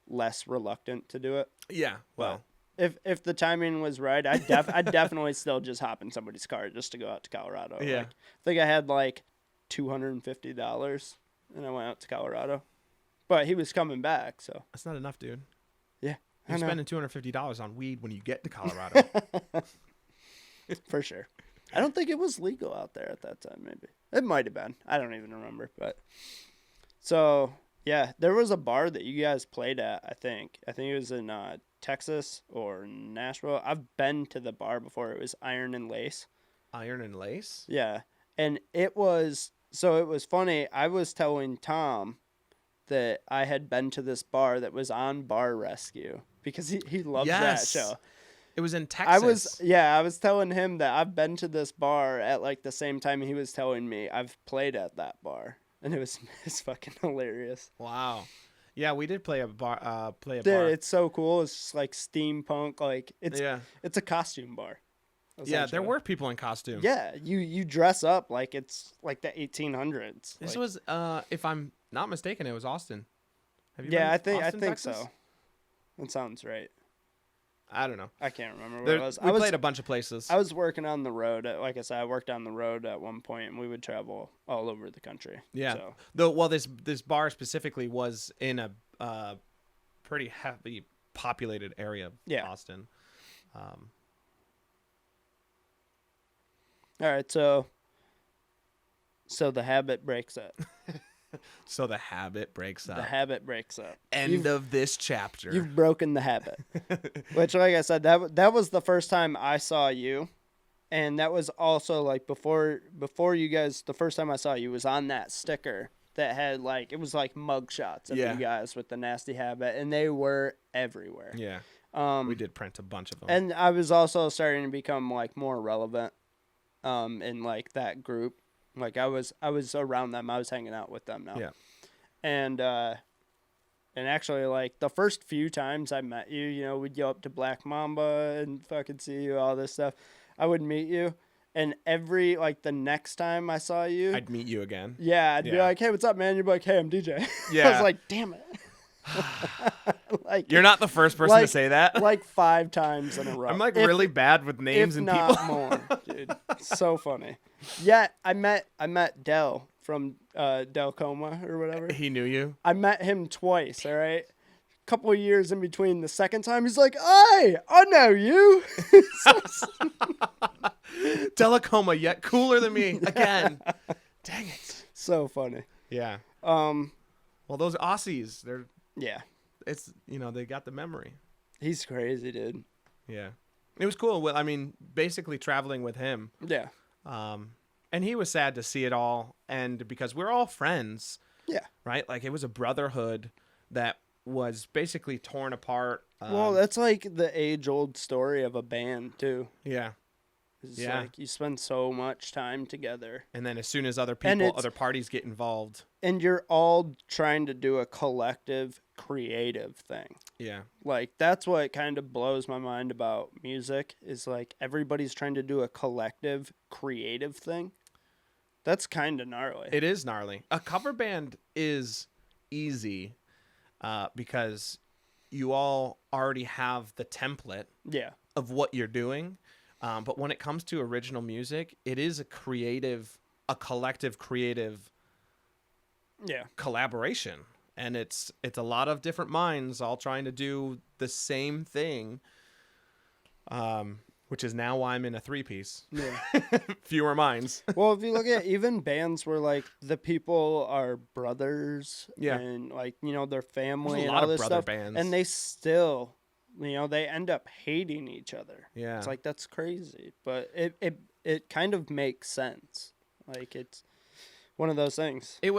less reluctant to do it. Yeah, well, If the timing was right, I'd definitely still just hop in somebody's car just to go out to Colorado. Yeah. Like, I think I had like $250 and I went out to Colorado. But he was coming back, so that's not enough, dude. yeah. I You're know. spending $250 on weed when you get to Colorado. For sure. I don't think it was legal out there at that time, maybe. It might have been. I don't even remember. But so yeah, there was a bar that you guys played at, I think. I think it was in Texas or Nashville. I've been to the bar before. It was Iron and Lace. Iron and Lace? Yeah. And it was funny. I was telling Tom that I had been to this bar that was on Bar Rescue because he loves Yes. that show. It was in Texas. I was telling him that I've been to this bar at like the same time he was telling me I've played at that bar, and it's fucking hilarious. Wow. Yeah, we did play a bar. Dude, Bar. it's so cool. It's just like steampunk, like it's Yeah. a costume bar. Yeah, there essentially. were people in costume. Yeah, you dress up like it's like the 1800s. This like- was, if I'm not mistaken, it was Austin. Have you yeah, been to I Austin, think Texas? so. That sounds right. I don't know. I can't remember where it was. We played a bunch of places. I was working on the road. Like I said, I worked on the road at one point, and we would travel all over the country. Yeah. So. This bar specifically was in a pretty heavily populated area of Yeah. Austin. All right, so the habit breaks up. So the habit breaks up. The habit breaks up. End of this chapter. You've broken the habit. Which, like I said, that was the first time I saw you, and that was also like before you guys. The first time I saw you was on that sticker that had like it was like mug shots of Yeah. you guys with the nasty habit, and they were everywhere. Yeah. We did print a bunch of them. And I was also starting to become like more relevant, in like that group. Like I was around them. I was hanging out with them now. Yeah. And actually, like the first few times I met you, you know, we'd go up to Black Mamba and fucking see you, all this stuff. I would meet you, and the next time I saw you, I'd meet you again. yeah, I'd be Yeah. like, "Hey, what's up, man?" You'd be like, "Hey, I'm DJ." I Yeah. was like, "Damn it!" Like You're not the first person to like- say that. like 5 times in a row. I'm like If- really bad with names if and not people. more, dude. So funny. Yeah, I met Del from Del Coma or whatever. He knew you. I met him twice. All right, couple of years in between. The second time, he's like, "Hey, I know you." Telecoma, yet cooler than me again. Dang it. So funny. Yeah. Um, Well, those Aussies, yeah, they got the memory. he's crazy, dude. Yeah. It was cool. Well, I mean, basically traveling with him. Yeah, And he was sad to see it all. And because we're all friends, yeah. right? Like it was a brotherhood that was basically torn apart. Well, that's like the age-old story of a band too. yeah. It's Yeah. like you spend so much time together. And then as soon as other And people, it's- other parties get involved. And you're all trying to do a collective, creative thing. Yeah. Like, that's what kind of blows my mind about music is, like, everybody's trying to do a collective, creative thing. That's kind of gnarly. It is gnarly. A cover band is easy because you all already have the template Yeah. of what you're doing. But when it comes to original music, it is a collective creative Yeah. collaboration. And it's a lot of different minds all trying to do the same thing, which is now why I'm in a 3-piece. Yeah. Fewer minds. Well, if you look at even bands where, like, the people are brothers Yeah. and, like, you know, their family There's a and lot all of this brother stuff, bands. and they still, you know, they end up hating each other. Yeah. It's like, that's crazy. But it kind of makes sense. Like, it's one of those things. It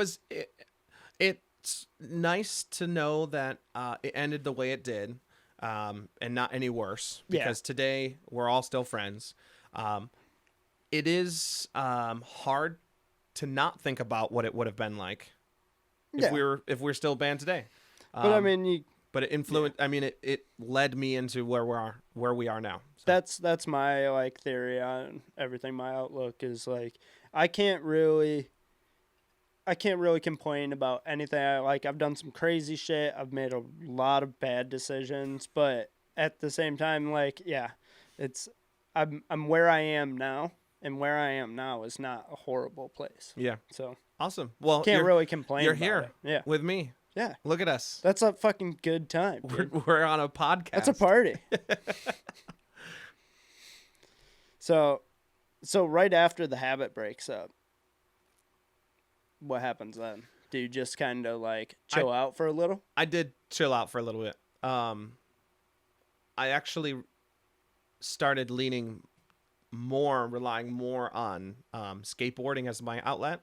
it's nice to know that it ended the way it did, and not any worse, Yeah. because today we're all still friends. It is hard to not think about what it would have been like if Yeah. we're still a band today. But I mean, But it influenced. I mean, it led me into where we are now. So. that's my like theory on everything. My outlook is like I can't really complain about anything. I've done some crazy shit. I've made a lot of bad decisions, but at the same time, like, yeah, I'm where I am now, and where I am now is not a horrible place. Yeah. So Awesome. Well, can't really complain. You're about here it. Yeah. with me. Yeah. Look at us. That's a fucking good time. Dude. We're on a podcast. That's a party. So right after the habit breaks up, what happens then? Do you just kind of like chill out for a little? I did chill out for a little bit. I actually started relying more on skateboarding as my outlet,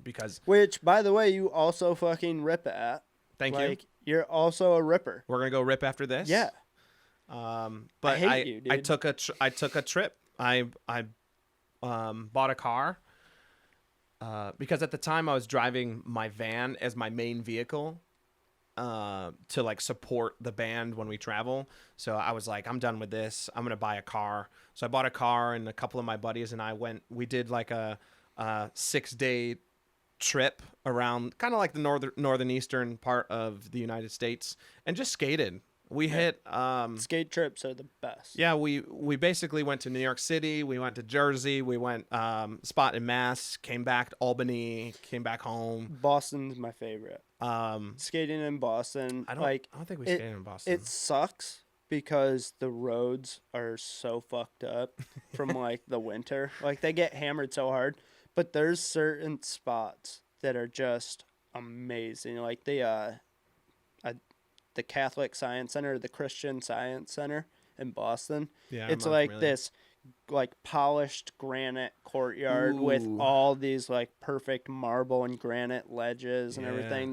because Which, by the way, you also fucking rip at. thank you. Like, you're also a ripper. We're gonna go rip after this. Yeah. But hate you, dude. I took a trip. I bought a car. Because at the time I was driving my van as my main vehicle, to like support the band when we travel. So I was like, I'm done with this. I'm gonna buy a car. So I bought a car, and a couple of my buddies and I we did like a 6-day trip around kind of like the northeastern part of the United States, and just skated. We hit Skate trips are the best. yeah, we basically went to New York City, we went to Jersey, we went spot in Mass, came back to Albany, came back home. Boston's my favorite. I Skating in Boston, don't think we it- skated in Boston. it sucks because the roads are so fucked up from like the winter. Like they get hammered so hard, but there's certain spots that are just amazing. Like the Catholic Science Center, the Christian Science Center in Boston. Yeah, It's I'm not like familiar. this like polished granite courtyard with Ooh. all these like perfect marble and granite ledges and Yeah. everything.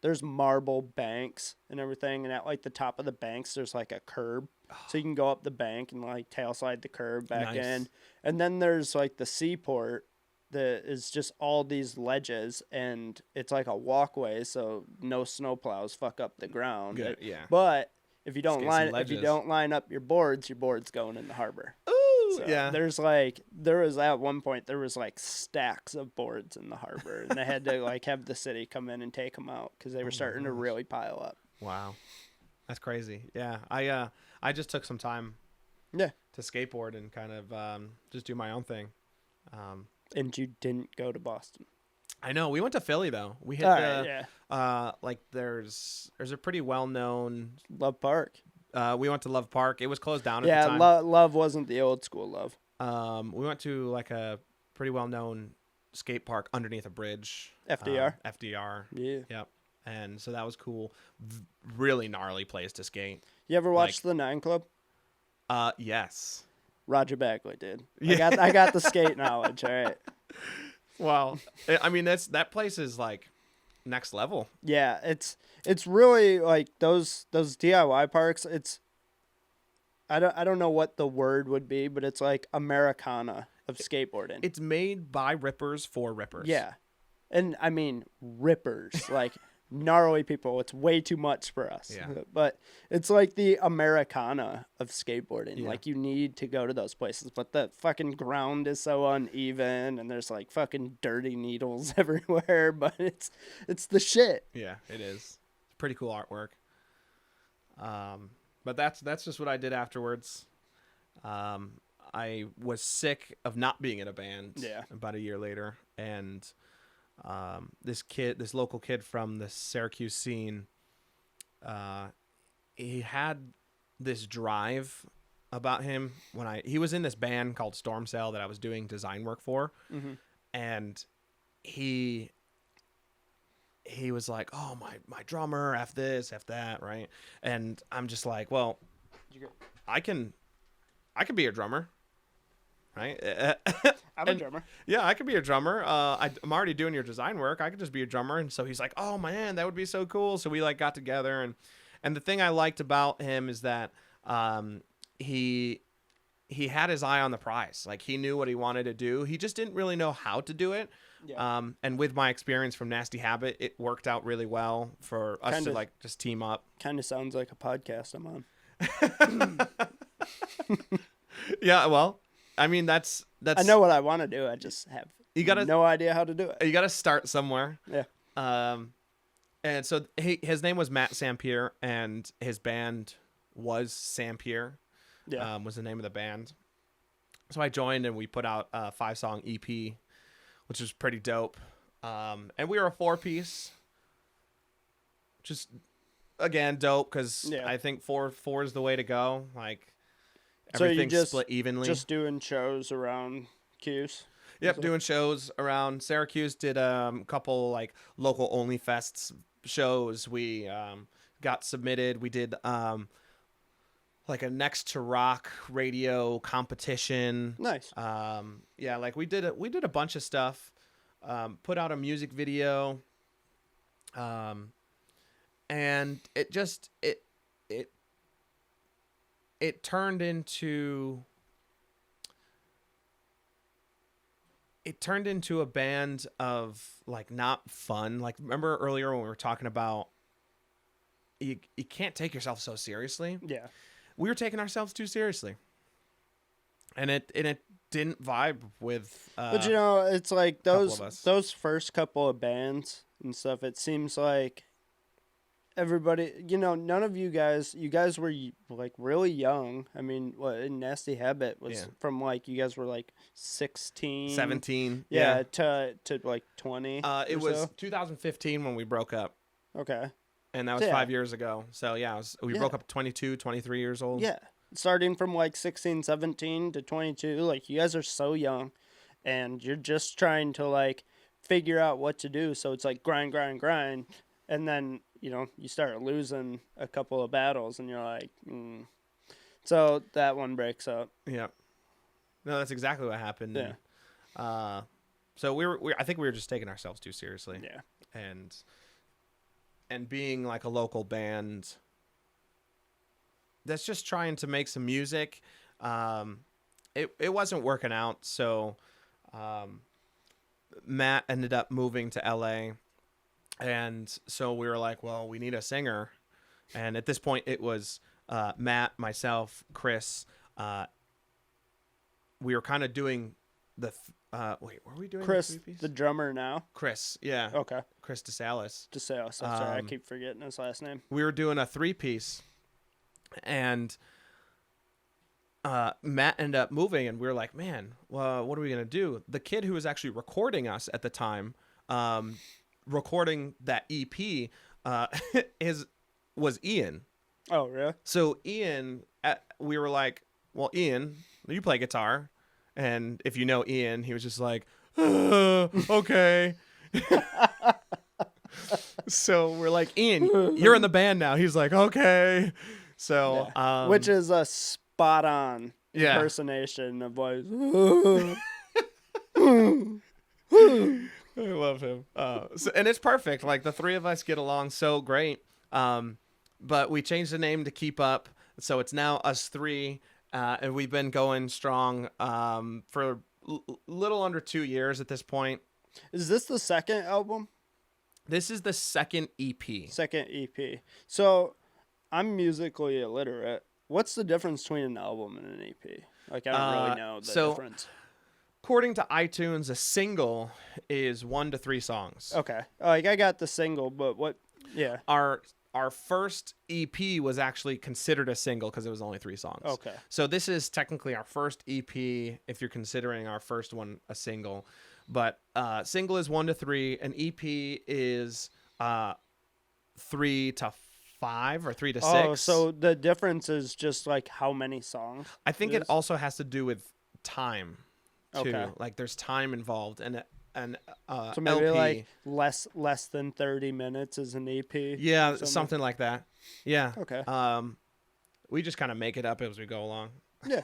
There's marble banks and everything, and at like the top of the banks there's like a curb. So you can go up the bank and like tail slide the curb back Nice. in. And then there's like the seaport that is just all these ledges, and it's like a walkway, so no snowplows fuck up the ground. Good, yeah. But if you don't Skate some line ledges. up your board's going in the harbor. Ooh, So yeah. there was at one point there was like stacks of boards in the harbor, and they had to like have the city come in and take them out because they were starting to really pile up. Wow. That's crazy. Yeah. I just took some time Yeah. to skateboard and kind of just do my own thing. And you didn't go to Boston. I know. We went to Philly though. We hit All right, yeah. like there's a pretty well-known Love Park. we went to Love Park. It was closed down at Yeah, the time. Love wasn't the old school Love. We went to like a pretty well-known skate park underneath a bridge. FDR? FDR. Yeah. Yep. And so that was cool. Really gnarly place to skate. You ever watched the Nine Club? Yes. Roger Bagley did. Yeah. I got the skate knowledge. All right. Well, I mean that place is like next level. Yeah, it's really like those DIY parks. I don't know what the word would be, but it's like Americana of skateboarding. It's made by rippers for rippers. Yeah, and I mean rippers, like gnarly people. It's way too much for us. Yeah. But it's like the Americana of skateboarding. Yeah. Like you need to go to those places, but the fucking ground is so uneven, and there's like fucking dirty needles everywhere. But it's the shit. Yeah, it is. It's pretty cool artwork. But that's just what I did afterwards. I was sick of not being in a band. Yeah. About a year later, and this local kid from the Syracuse scene, he had this drive about him when he was in this band called Storm Cell that I was doing design work for, and he was like, oh, my drummer, F this, F that, right? And I'm just like, well, I can be a drummer. right? I'm a And- drummer. Yeah, I could be a drummer. I'm already doing your design work. I could just be a drummer. And so he's like, oh man, that would be so cool. So we like got together, and the thing I liked about him is that he had his eye on the prize. Like he knew what he wanted to do. He just didn't really know how to do it. Yeah. And with my experience from Nasty Habit, it worked out really well for us to Kinda- like just team up. Kind of sounds like a podcast I'm on. Yeah, well, I mean that's I know what I want to do. I just have You gotta- no idea how to do it. you got to start somewhere. Yeah. And so his name was Matt Sampier, and his band was Sampier. Yeah. Was the name of the band. So I joined, and we put out a 5-song EP, which was pretty dope. And we were a 4-piece, which is again dope because Yeah. I think four is the way to go. Like So you everything's just- split evenly. Just doing shows around Q's. Yep, doing shows around Syracuse. Did a couple like local Only Fests shows. We got submitted. We did like a Next to Rock radio competition. Nice. Yeah, like we did a bunch of stuff. Put out a music video. And it just it turned into a band of like not fun. Like remember earlier when we were talking about you can't take yourself so seriously. Yeah. We were taking ourselves too seriously. And it didn't vibe with But you know, it's like couple of us. those first couple of bands and stuff. It seems like everybody, you know, none of you guys were like really young. I mean, what Nasty Habit was Yeah. from like you guys were like 16, 17. yeah, to like 20. It or was so. 2015 when we broke up. Okay. And that was Yeah. 5 years ago. So yeah, we Yeah. broke up at 22, 23 years old. Yeah. Starting from like 16, 17 to 22, like you guys are so young and you're just trying to like figure out what to do. So it's like grind. And then, you know, you start losing a couple of battles and you're like, So that one breaks up. Yeah. No, that's exactly what happened. Yeah. So I think we were just taking ourselves too seriously. Yeah. And being like a local band that's just trying to make some music, it wasn't working out. So Matt ended up moving to LA, and so we were like, well, we need a singer. And at this point it was Matt, myself, Chris. We were kind of doing the wait, were we doing Chris, the 3-piece? the drummer now. Chris, yeah. Okay. Chris DeSalis. Just say, I'm sorry, I Um, keep forgetting his last name. We were doing a 3-piece, and Matt ended up moving, and we were like, man, well, what are we gonna do? The kid who was actually recording us at the time, recording that EP, was Ian. Oh, really? So Ian, we were like, well, Ian, you play guitar, and if you know Ian, he was just like, okay. So we're like, Ian, you're in the band now. He's like, okay. So, Yeah. Which is a spot on Yeah. impersonation of voice. I love him. And it's perfect. Like the three of us get along so great. But we changed the name to keep up. So it's now us three. And we've been going strong for little under 2 years at this point. Is this the second album? This is the second EP. Second EP. So I'm musically illiterate. What's the difference between an album and an EP? Like, I don't really know the so- difference. According to iTunes, a single is 1 to 3 songs. Okay. Like, I got the single, but what? Yeah. Our first EP was actually considered a single because it was only 3 songs. Okay. So this is technically our first EP if you're considering our first one a single. But single is 1 to 3. An EP is 3 to 5 or 3 to 6. Oh, so the difference is just like how many songs? I think it it is? also has to do with time too. Okay. Like there's time involved, and So maybe LP. like less than 30 minutes is an EP. Yeah, something. something like that. Yeah. Okay. We just kind of make it up as we go along. Yeah.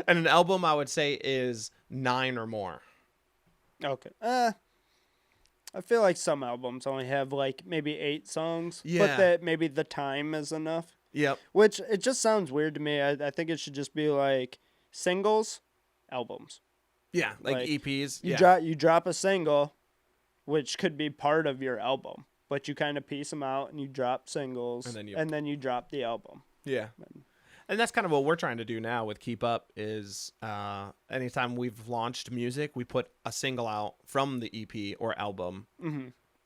And an album, I would say, is 9 or more. Okay. I feel like some albums only have like maybe 8 songs, but Yeah. that maybe the time is enough. Yep. Which it just sounds weird to me. I think it should just be like singles, albums. Yeah, like Like, EPs. You Yeah. drop a single, which could be part of your album, but you kind of piece them out and you drop singles, And then you drop the album. Yeah. And that's kind of what we're trying to do now with Keep Up is anytime we've launched music, we put a single out from the EP or album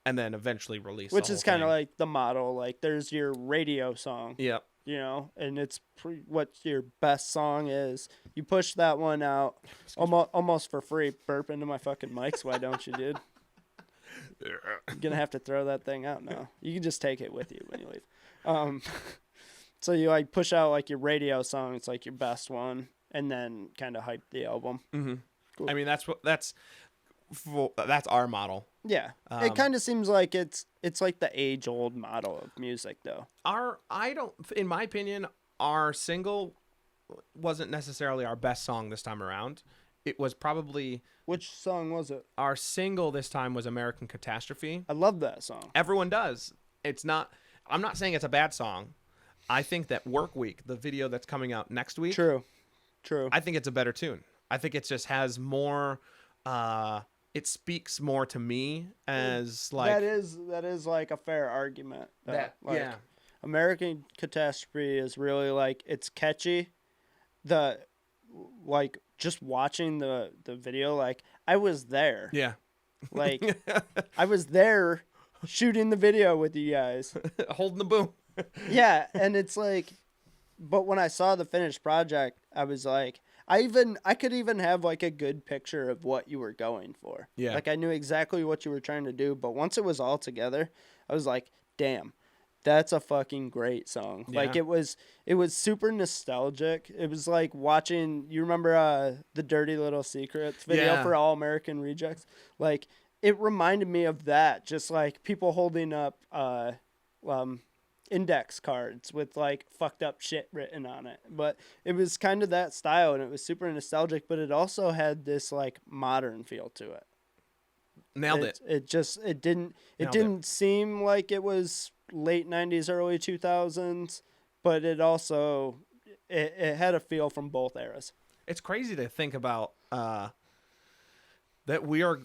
and then eventually release Which the is whole kind of thing. like the model. Like there's your radio song, Yep. and it's what your best song is. You push that one out almost for free. Burp into my fucking mics. Why don't you, dude? You're going to have to throw that thing out now. You can just take it with you when you leave. So you like push out like your radio song. It's like your best one. And then kind of hype the album. Mm-hmm. Cool. I mean, that's our model. Yeah. It kind of seems like it's like the age old model of music though. In my opinion, our single wasn't necessarily our best song this time around. It was probably Which song was it? our single this time was American Catastrophe. I love that song. Everyone does. I'm not saying it's a bad song. I think that Work Week, the video that's coming out next week, True. I think it's a better tune. I think it just has more it speaks more to me as like that is like a fair argument. that Like, yeah. American Catastrophe is really like it's catchy. The like just watching the video, like I was there. Yeah. Like I was there shooting the video with you guys. Holding the boom. Yeah, and it's like but when I saw the finished project, I was like I could even have like a good picture of what you were going for. Yeah. Like I knew exactly what you were trying to do, but once it was all together, I was like, "Damn. That's a fucking great song." Yeah. Like it was super nostalgic. It was like watching, you remember the Dirty Little Secrets video Yeah. for All American Rejects? Like it reminded me of that, just like people holding up index cards with like fucked up shit written on it. But it was kind of that style and it was super nostalgic, but it also had this like modern feel to it. Nailed it. It didn't seem like it was late 90s, early 2000s, but it also it had a feel from both eras. It's crazy to think about that we're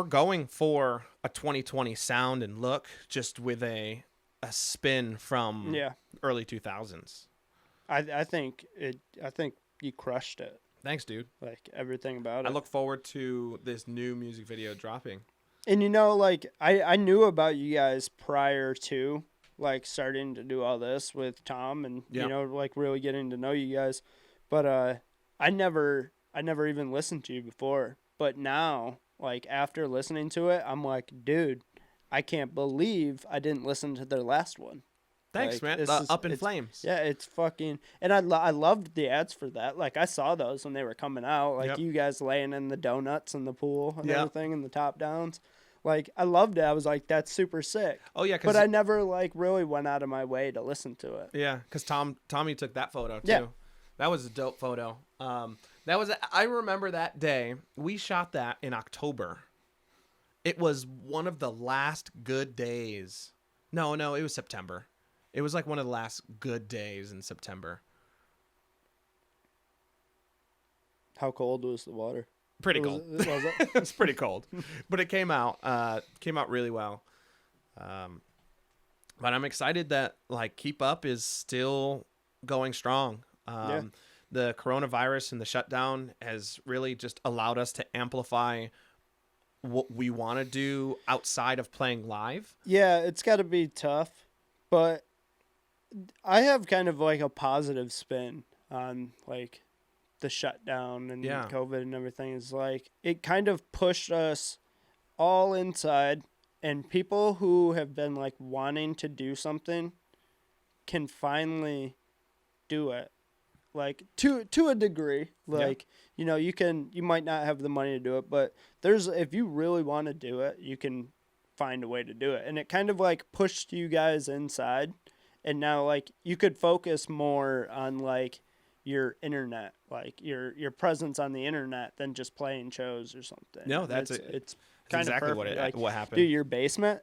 going for a 2020 sound and look just with a spin from early 2000s. I think you crushed it. Thanks, dude. Like everything about it. I look forward to this new music video dropping. And like I knew about you guys prior to like starting to do all this with Tom and Yep. like really getting to know you guys. But I never even listened to you before. But now, like after listening to it, I'm like, dude, I can't believe I didn't listen to their last one. Thanks, Like, man. this is- Up in it's- Flames. Yeah, it's fucking, and I loved the ads for that. Like I saw those when they were coming out. Like Yep. you guys laying in the donuts in the pool and Yep. everything, and the top downs. Like I loved it. I was like, that's super sick. Oh yeah, But I never like really went out of my way to listen to it. yeah, because Tommy took that photo too. Yeah. That was a dope photo. I remember that day. We shot that in October. It was one of the last good days. No, it was September. It was like one of the last good days in September. How cold was the water? Pretty Was cold. it- was it? It's pretty cold, but it came out really well. But I'm excited that like Keep Up is still going strong. The coronavirus and the shutdown has really just allowed us to amplify what we want to do outside of playing live. Yeah, it's got to be tough, but I have kind of like a positive spin on like the shutdown and Yeah. COVID and everything. Is like it kind of pushed us all inside, and people who have been like wanting to do something can finally do it. Like to a degree, like you might not have the money to do it, but if you really want to do it, you can find a way to do it. And it kind of like pushed you guys inside, and now like you could focus more on like your internet, like your presence on the internet than just playing shows or something. No, And that's it's That's kind of exactly perfect. Like, what happened. dude, your basement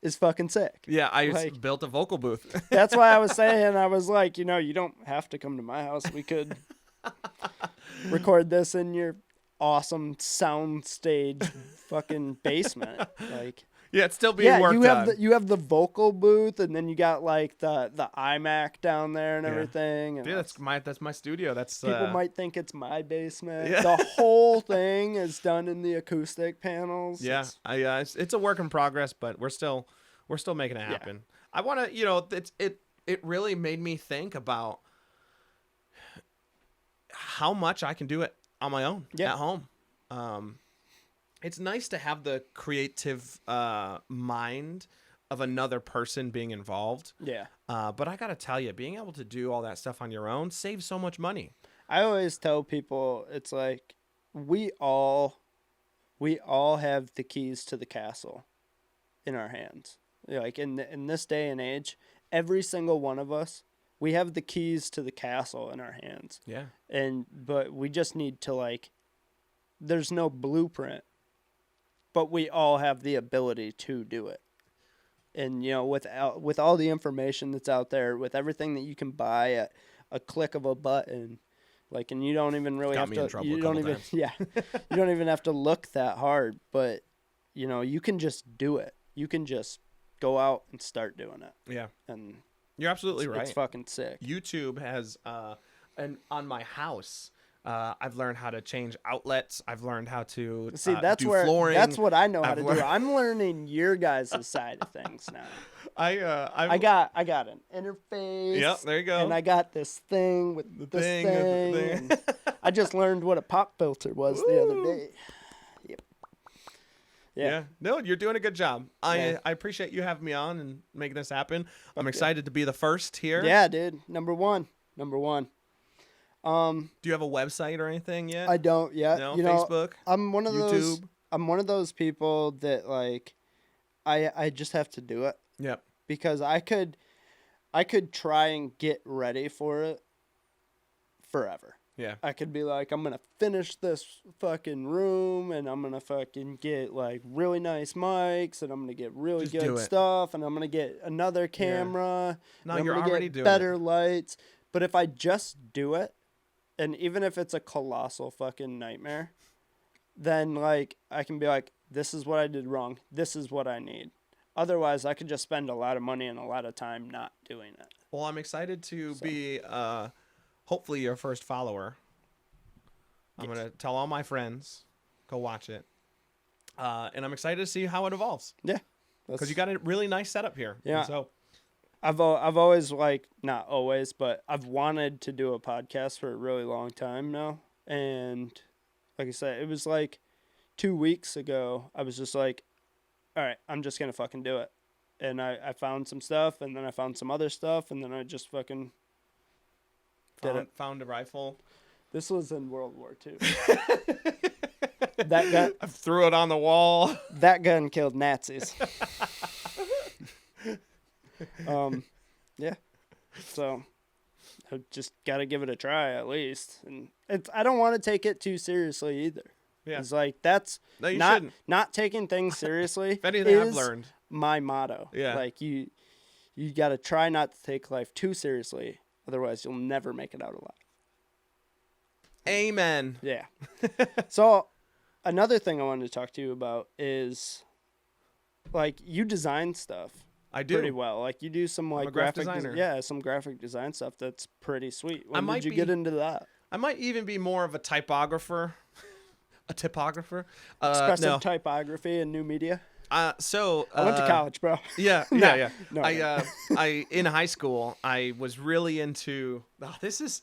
is fucking sick. Yeah, I like- built a vocal booth. That's why I was saying, I was like, you know, you don't have to come to my house. We could record this in your awesome sound stage fucking basement. Like, Yeah, it's still being yeah, worked on. you have the vocal booth, and then you got like the iMac down there and Yeah. everything. And Dude, that's my studio. That's people might think it's my basement. Yeah. The whole thing is done in the acoustic panels. Yeah, it's a work in progress, but we're still making it happen. I want to, it really made me think about how much I can do it on my own at home. It's nice to have the creative mind of another person being involved. Yeah. But I got to tell you, being able to do all that stuff on your own saves so much money. I always tell people, it's like we all have the keys to the castle in our hands. Like in this day and age, every single one of us, we have the keys to the castle in our hands. Yeah. But we just need to, like, there's no blueprint, but we all have the ability to do it. And, you know, with all the information that's out there, with everything that you can buy at a click of a button, like, and you don't even really Got have me to, in trouble you a don't couple even, times. yeah, you don't even have to look that hard, but, you know, you can just do it. You can just go out and start doing it. Yeah. And You're absolutely it's, right. it's fucking sick. YouTube has, and on my house, I've learned how to change outlets. I've learned how to See, that's do where flooring. that's what I know how I've to do. learned- I'm learning your guys' side of things now. I got an interface. Yep, there you go. And I got this thing with this thing, thing. the thing. And I just learned what a pop filter was the other day. Yep. Yeah. No, you're doing a good job. I Yeah. I appreciate you having me on and making this happen. I'm excited to be the first here. Yeah, dude. Number one. Do you have a website or anything yet? I don't yet. No, You know, Facebook, I'm one of those. YouTube. I'm one of those people that, like, I just have to do it. Yep. Because I could try and get ready for it forever. Yeah. I could be like, I'm gonna finish this fucking room, and I'm gonna fucking get like really nice mics, and I'm gonna get really Just do good it. stuff, and I'm gonna get another camera. No, and I'm you're gonna already get doing better it. lights. But if I just do it, and even if it's a colossal fucking nightmare, then like I can be like, this is what I did wrong. This is what I need. Otherwise, I could just spend a lot of money and a lot of time not doing it. Well, I'm excited to be hopefully your first follower. I'm Yes. going to tell all my friends, go watch it. And I'm excited to see how it evolves Yeah. because you got a really nice setup here. Yeah. And so I've always, like, not always, but I've wanted to do a podcast for a really long time now. And like I said, it was like 2 weeks ago, I was just like, all right, I'm just going to fucking do it. And I found some stuff, and then I found some other stuff, and then I just fucking did it. found a rifle. This was in World War II. That I threw it on the wall. gun killed Nazis. Yeah. So I just got to give it a try at least. And I don't want to take it too seriously either. Yeah. It's like that's No, you not shouldn't. not taking things seriously. If anything, I've is learned. my motto. Yeah. Like you got to try not to take life too seriously, otherwise you'll never make it out alive. Amen. Yeah. So another thing I wanted to talk to you about is, like, you design stuff I do. pretty well. Like you do some like a graphic designer. some graphic design stuff that's pretty sweet. I When might did you be- get into that? I might even be more of a typographer. A typographer. Expressive No. typography and new media. So I went to college, bro. Yeah, No, yeah. no, I in high school I was really into.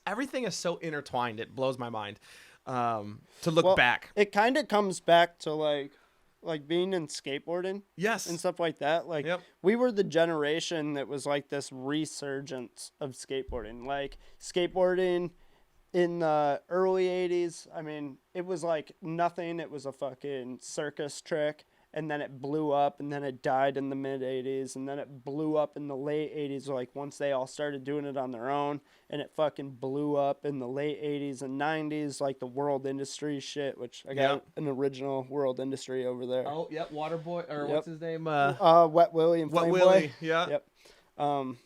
Everything is so intertwined. It blows my mind. To look Well, back. It kind of comes back to like being in skateboarding Yes. and stuff like that. Like Yep. we were the generation that was like this resurgence of skateboarding. Like skateboarding in the early 80s, I mean, it was like nothing. It was a fucking circus trick. and then it blew up, and then it died in the mid 80s, and then it blew up in the late 80s, like once they all started doing it on their own, and it fucking blew up in the late 80s and 90s, like the World Industry shit, which I got Yep. an original World Industry over there. Oh, yep, Waterboy, or Yep. what's his name? Wet Willie and What Flame Willie? Boy. Yeah. Yep.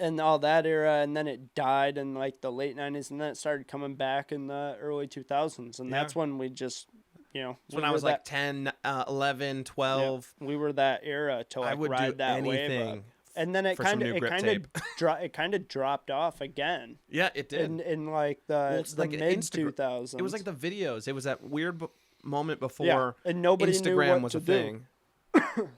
And all that era, and then it died in like the late 90s, and then it started coming back in the early 2000s, and that's when we just, That's when I was like 10, 11, 12. we were that era to like I would ride do that wave up. anything. And then it for some kind new of grip it kind of dropped off again Yeah, it did. in like it's the like mid Instagram- 2000s. It was like the videos. It was that weird moment before yeah, and nobody knew Instagram what was to a do. thing.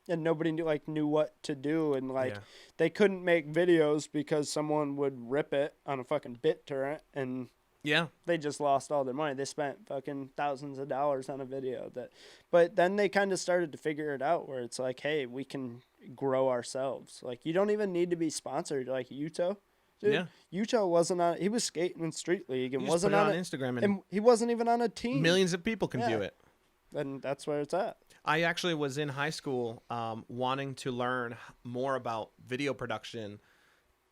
And nobody knew what to do, and like Yeah. they couldn't make videos because someone would rip it on a fucking BitTorrent, and Yeah. they just lost all their money. They spent fucking thousands of dollars on a video but then they kind of started to figure it out where it's like, hey, we can grow ourselves. Like, you don't even need to be sponsored. Like Yuto, dude, Yeah. Yuto wasn't on. He was skating in street league and You just wasn't put it on on it, Instagram and and he wasn't even on a team. millions of people can Yeah. view it. And that's where it's at. I actually was in high school wanting to learn more about video production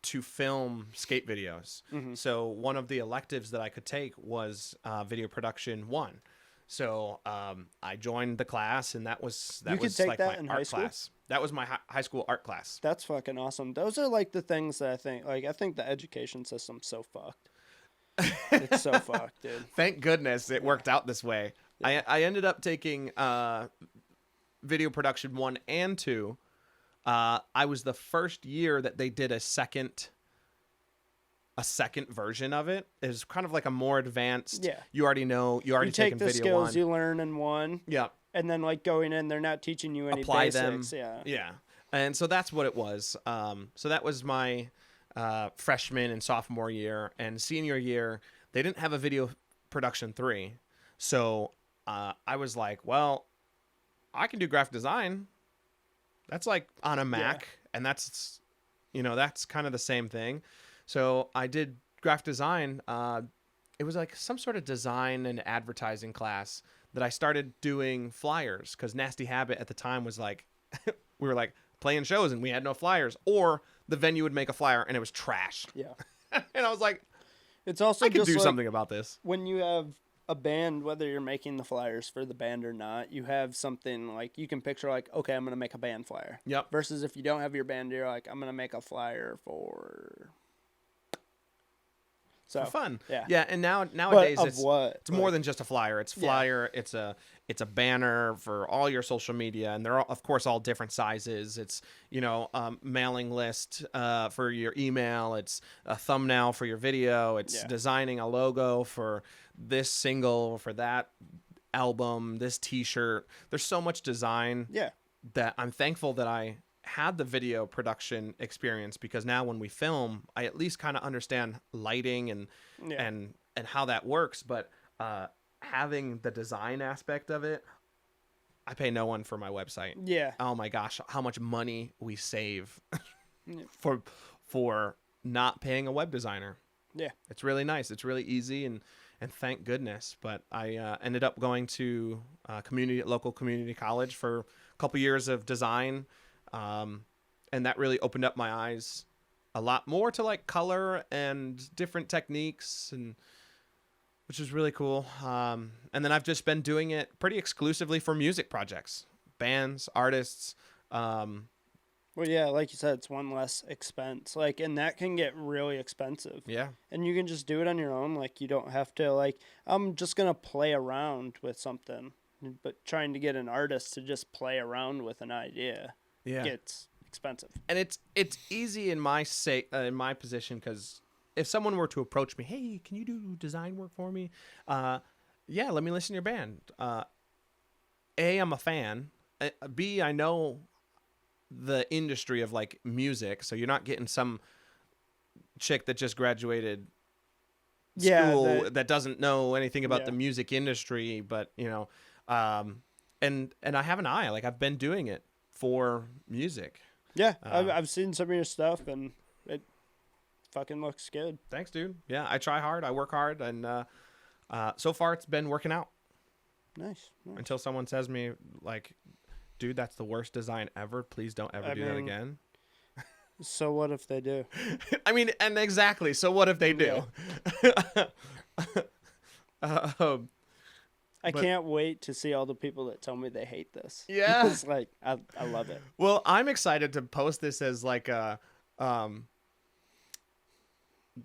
to film skate videos. Mm-hmm. So one of the electives that I could take was video production 1. So I joined the class, and that was You could was take like that my in art high school? class. That was my high school art class. That's fucking awesome. Those are like the things that I think the education system's so fucked. It's so fucked, dude. Thank goodness it worked out this way. I ended up taking video production 1 and 2. I was the first year that they did a second version of it. It was kind of like a more advanced. Yeah. You already know. You already You take taken the video skills 1. you learn in one, Yeah. and then like going in, they're not teaching you any Apply basics. them. Yeah. Yeah. And so that's what it was. So that was my freshman and sophomore year, and senior year they didn't have a video production 3. So I was like, well, I can do graphic design. That's like on a Mac, and that's kind of the same thing. So I did graphic design. It was like some sort of design and advertising class that I started doing flyers, because Nasty Habit at the time was like, we were like playing shows and we had no flyers, or the venue would make a flyer and it was trash. Yeah. And I was like, It's also I could just do like something about this. when you have a band, whether you're making the flyers for the band or not, you have something like you can picture like, okay, I'm gonna make a band flyer. Yep. Versus if you don't have your band, you're like, I'm gonna make a flyer for. So For fun. yeah. Yeah. And But nowadays of what? it's more than just a flyer. It's Yeah. flyer. It's a banner for all your social media, and they're all, of course, all different sizes. It's mailing list for your email. It's a thumbnail for your video. It's designing a logo for this single, for that album, this T-shirt. There's so much design Yeah. that I'm thankful that I had the video production experience, because now when we film, I at least kind of understand lighting and Yeah. and how that works. But having the design aspect of it, I pay no one for my website. Yeah. Oh my gosh, how much money we save Yeah. for not paying a web designer. Yeah. It's really nice. It's really easy, and thank goodness. But I ended up going to local community college for a couple years of design, and that really opened up my eyes a lot more to like color and different techniques, and which is really cool. And then I've just been doing it pretty exclusively for music projects, bands, artists. Well, yeah, like you said, it's one less expense. Like, and that can get really expensive. Yeah. And you can just do it on your own. Like, you don't have to, like, I'm just going to play around with something. But trying to get an artist to just play around with an idea Yeah. gets expensive. And it's easy in my position, because if someone were to approach me, hey, can you do design work for me? Yeah, let me listen to your band. A, I'm a fan. B, I know the industry of like music, so you're not getting some chick that just graduated school that doesn't know anything about the music industry, but and I have an eye. Like, I've been doing it for music. Yeah, I've seen some of your stuff, and it fucking looks good. Thanks, dude. Yeah, I try hard, I work hard, and so far it's been working out. Nice. until someone says me like, dude, that's the worst design ever. Please don't ever do that again. So what if they do? I mean, and exactly. So what if they do? I But- can't wait to see all the people that tell me they hate this. Yeah. It's like I love it. Well, I'm excited to post this as like a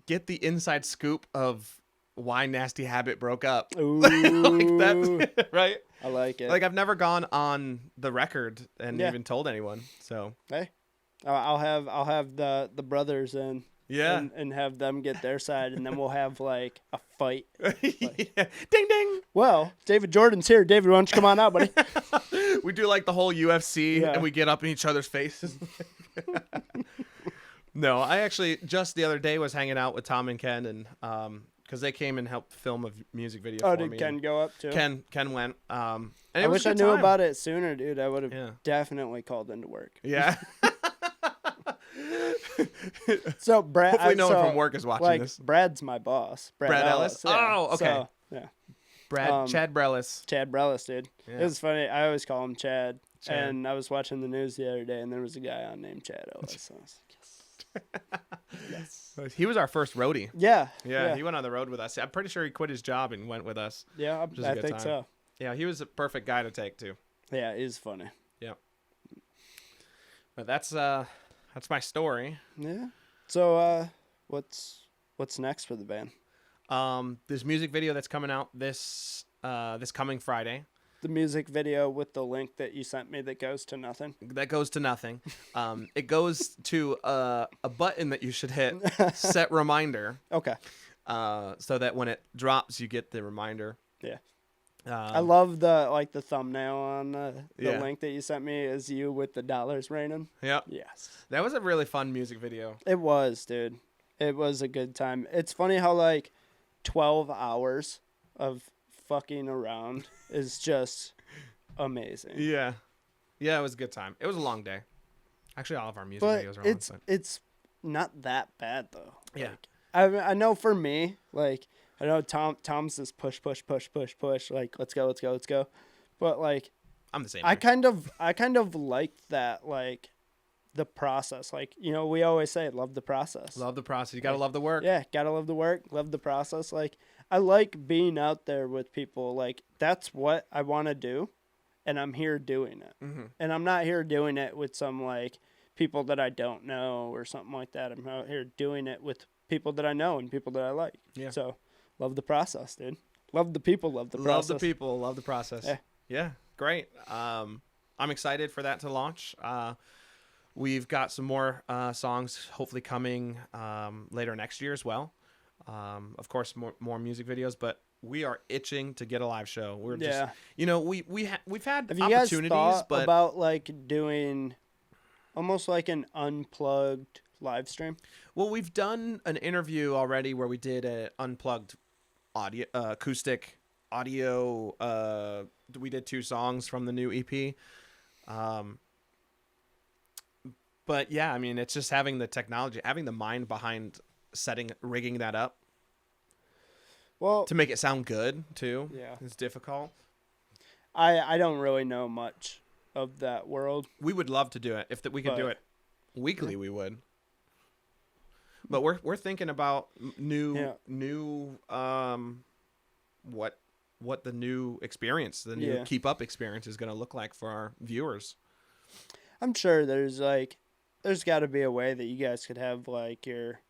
get the inside scoop of why Nasty Habit broke up. Ooh, Like that's right. I like it. Like I've never gone on the record and Yeah. even told anyone. So Hey, I'll have the brothers in. yeah. And have them get their side, and then we'll have like a fight. Yeah. Ding ding. Well, David Jordan's here. David, why don't you come on out, buddy? We do like the whole UFC Yeah. and we get up in each other's faces. No, I actually just the other day was hanging out with Tom and Ken, and because they came and helped film a music video. Oh, for did me. Ken go up too? Ken went. And it I was wish a I good knew time. about it sooner, dude. I would have Yeah. definitely called into work. Yeah. So Brad, Hopefully no one from work is watching like, this. Brad's my boss. Brad Ellis? Yeah. Oh, okay. So, yeah, Brad Chad Brellis. Chad Brellis, dude. Yeah. It was funny. I always call him Chad. Chad. And I was watching the news the other day, and there was a guy on named Chad Ellis. So I was like, yes. He was our first roadie. Yeah. Yeah, he went on the road with us. I'm pretty sure he quit his job and went with us. Yeah, is a I good think time. so. Yeah, he was a perfect guy to take too. Yeah, he's funny. But that's my story. Yeah. So what's next for the band? This music video that's coming out this coming Friday. The music video with the link that you sent me that goes to nothing. That goes to nothing. It goes to a button that you should hit, set reminder, Okay. so that when it drops, you get the reminder. Yeah. I love the thumbnail on the Yeah. link that you sent me is you with the dollars raining. Yeah, Yes. that was a really fun music video. It was, dude. It was a good time. It's funny how like 12 hours of fucking around is just amazing. Yeah, it was a good time. It was a long day. Actually, all of our music But videos are long. it's not that bad though. Yeah. Like, I know for me, like I know Tom's just push, like let's go. But like I'm the same. I way. kind of liked that, like the process. Like, you know, we always say love the process. Love the process. You gotta love the work. Yeah, gotta love the work, love the process. Like I like being out there with people. Like that's what I want to do, and I'm here doing it. Mm-hmm. And I'm not here doing it with some like people that I don't know or something like that. I'm out here doing it with people that I know and people that I like. Yeah. So love the process, dude. Love the people, love the process. Love the people. Love the process. Yeah. Yeah. Great. I'm excited for that to launch. We've got some more songs hopefully coming later next year as well. Of course, more music videos, but we are itching to get a live show. We're just, Yeah. you know, we've had Have you guys opportunities, thought but about like doing almost like an unplugged live stream? well, we've done an interview already where we did an unplugged audio, acoustic audio. We did 2 songs from the new EP. But yeah, I mean, it's just having the technology, having the mind behind rigging that up Well, to make it sound good too. yeah. It's difficult. I don't really know much of that world. We would love to do it if we could do But- it weekly. We would. But we're thinking about new what the new experience, the new Yeah. Keep Up experience is going to look like for our viewers. I'm sure there's got to be a way that you guys could have like your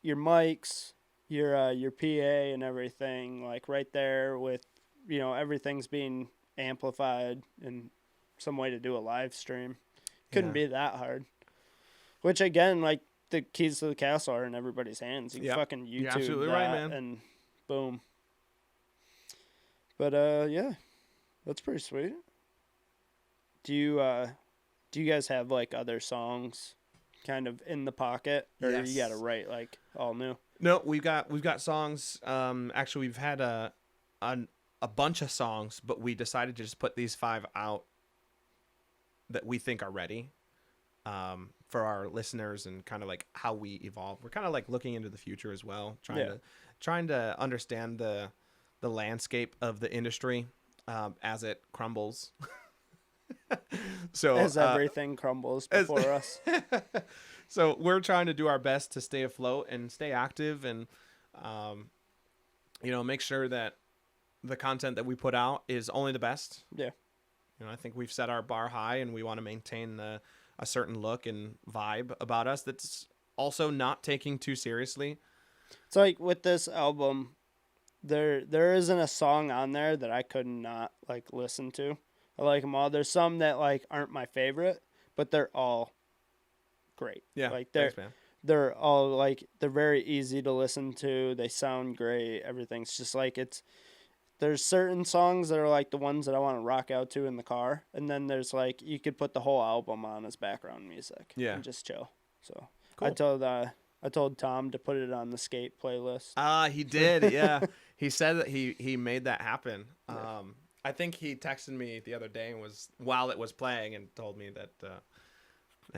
mics, your PA and everything like right there with, you know, everything's being amplified and some way to do a live stream. Couldn't Yeah. be that hard. Which again, like the keys to the castle are in everybody's hands. You Yep. fucking YouTube You're absolutely that right, man. and boom. But yeah, that's pretty sweet. Do you guys have like other songs kind of in the pocket, or Yes. you got to write like all new? No, we've got songs. Actually, we've had a bunch of songs, but we decided to just put these 5 out that we think are ready for our listeners and kind of like how we evolve. We're kind of like looking into the future as well, trying to understand the the landscape of the industry as it crumbles. So As everything crumbles before us. So we're trying to do our best to stay afloat and stay active, and make sure that the content that we put out is only the best. Yeah. I think we've set our bar high, and we want to maintain a certain look and vibe about us that's also not taking too seriously. It's like with this album, there isn't a song on there that I could not like listen to. I like them all. There's some that like aren't my favorite, but they're all great. Yeah, like thanks, man. they're all like they're very easy to listen to. They sound great. Everything's just like there's certain songs that are like the ones that I want to rock out to in the car, and then there's like you could put the whole album on as background music. Yeah. And just chill. So Cool. I told Tom to put it on the skate playlist. He did. Yeah. He said that he made that happen. Yeah. I think he texted me the other day and while it was playing and told me that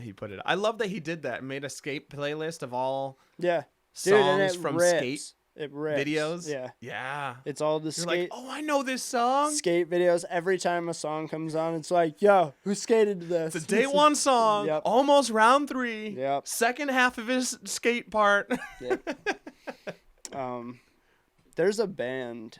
he put it. I love that he did that. Made a skate playlist of all Yeah. Dude, and songs it from rips. skate It rips. videos. Yeah. Yeah. It's all the You're skate like, oh, I know this song. skate videos. Every time a song comes on, it's like, yo, who skated to this? It's a day one song. Yep. Almost round 3. Yep. Second half of his skate part. Yep. There's a band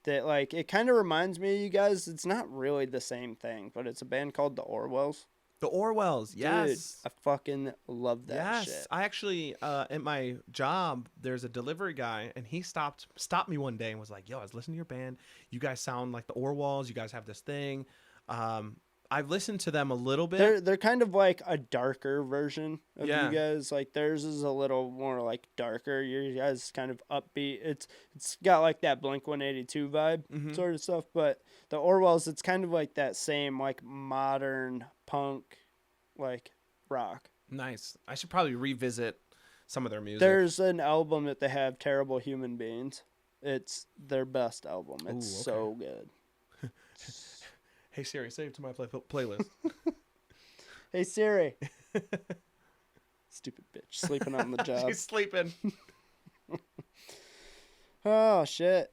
that like it kind of reminds me of you guys. It's not really the same thing, but it's a band called the Orwells. The Orwells. Yes. Dude, I fucking love that Yes, shit. I actually at my job there's a delivery guy, and he stopped me one day and was like, "Yo, I was listening to your band. You guys sound like the Orwells. You guys have this thing." I've listened to them a little bit. They're kind of like a darker version of Yeah. you guys. Like theirs is a little more like darker. Your guys kind of upbeat. It's got like that Blink-182 vibe Mhm. sort of stuff. But the Orwells, it's kind of like that same like modern punk, like rock. Nice. I should probably revisit some of their music. There's an album that they have, Terrible Human Beings. It's their best album. It's Ooh, okay. so good. Hey Siri, save to my playlist. Hey Siri. Stupid bitch sleeping on the job. She's sleeping. Oh shit.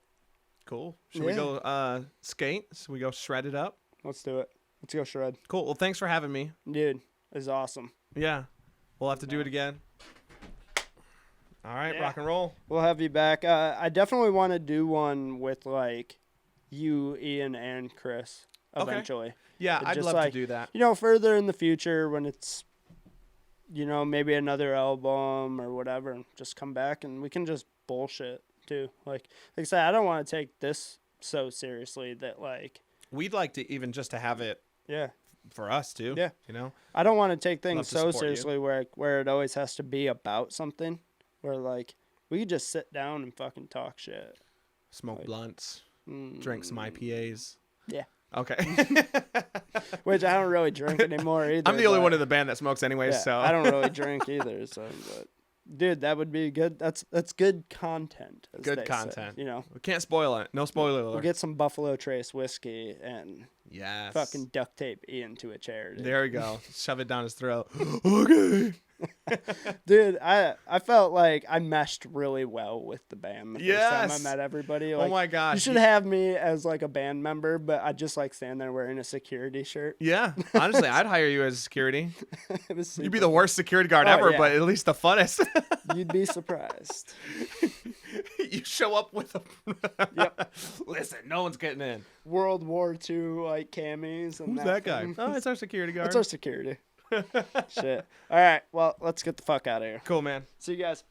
Cool. Should we Yeah. go skate? Should we go shred it up? Let's do it. Let's go shred. Cool. Well, thanks for having me. Dude, it's awesome. Yeah. We'll have to do it again. All right, Yeah. rock and roll. We'll have you back. I definitely want to do one with like you, Ian, and Chris Okay. eventually. Yeah, It's I'd just love like- to do that. Further in the future when it's, maybe another album or whatever, and just come back and we can just bullshit too. Like I said, I don't want to take this so seriously that like, We'd like to even just to have it yeah, for us too. Yeah. You know? I don't want to take things Love to so support you. seriously where it always has to be about something. Where like we could just sit down and fucking talk shit. Smoke Like- blunts, Mm, drink some IPAs. Yeah. Okay. Which I don't really drink anymore either. I'm the only but- one in the band that smokes anyway, yeah, so I don't really drink either. So, but dude, that would be good. That's good content. as Good they say, content. you know, we can't spoil it. No spoiler we'll alert. get some Buffalo Trace whiskey and Yes. fucking duct tape Ian to a chair. Dude. There we go. Shove it down his throat. Okay. Dude, I felt like I meshed really well with the band the first time I Yes. met everybody. Oh Like, my gosh. you should have me as like a band member, but I just like stand there wearing a security shirt. Yeah. Honestly, I'd hire you as security. It was You'd be super the worst security guard Oh, ever, yeah. but at least the funnest. You'd be surprised. You show up with a. Yep. Listen, no one's getting in. World War II like camis. And Who's that guy? thing. Oh, it's our security guard. That's our security. Shit. All right. Well, let's get the fuck out of here. Cool, man. See you guys.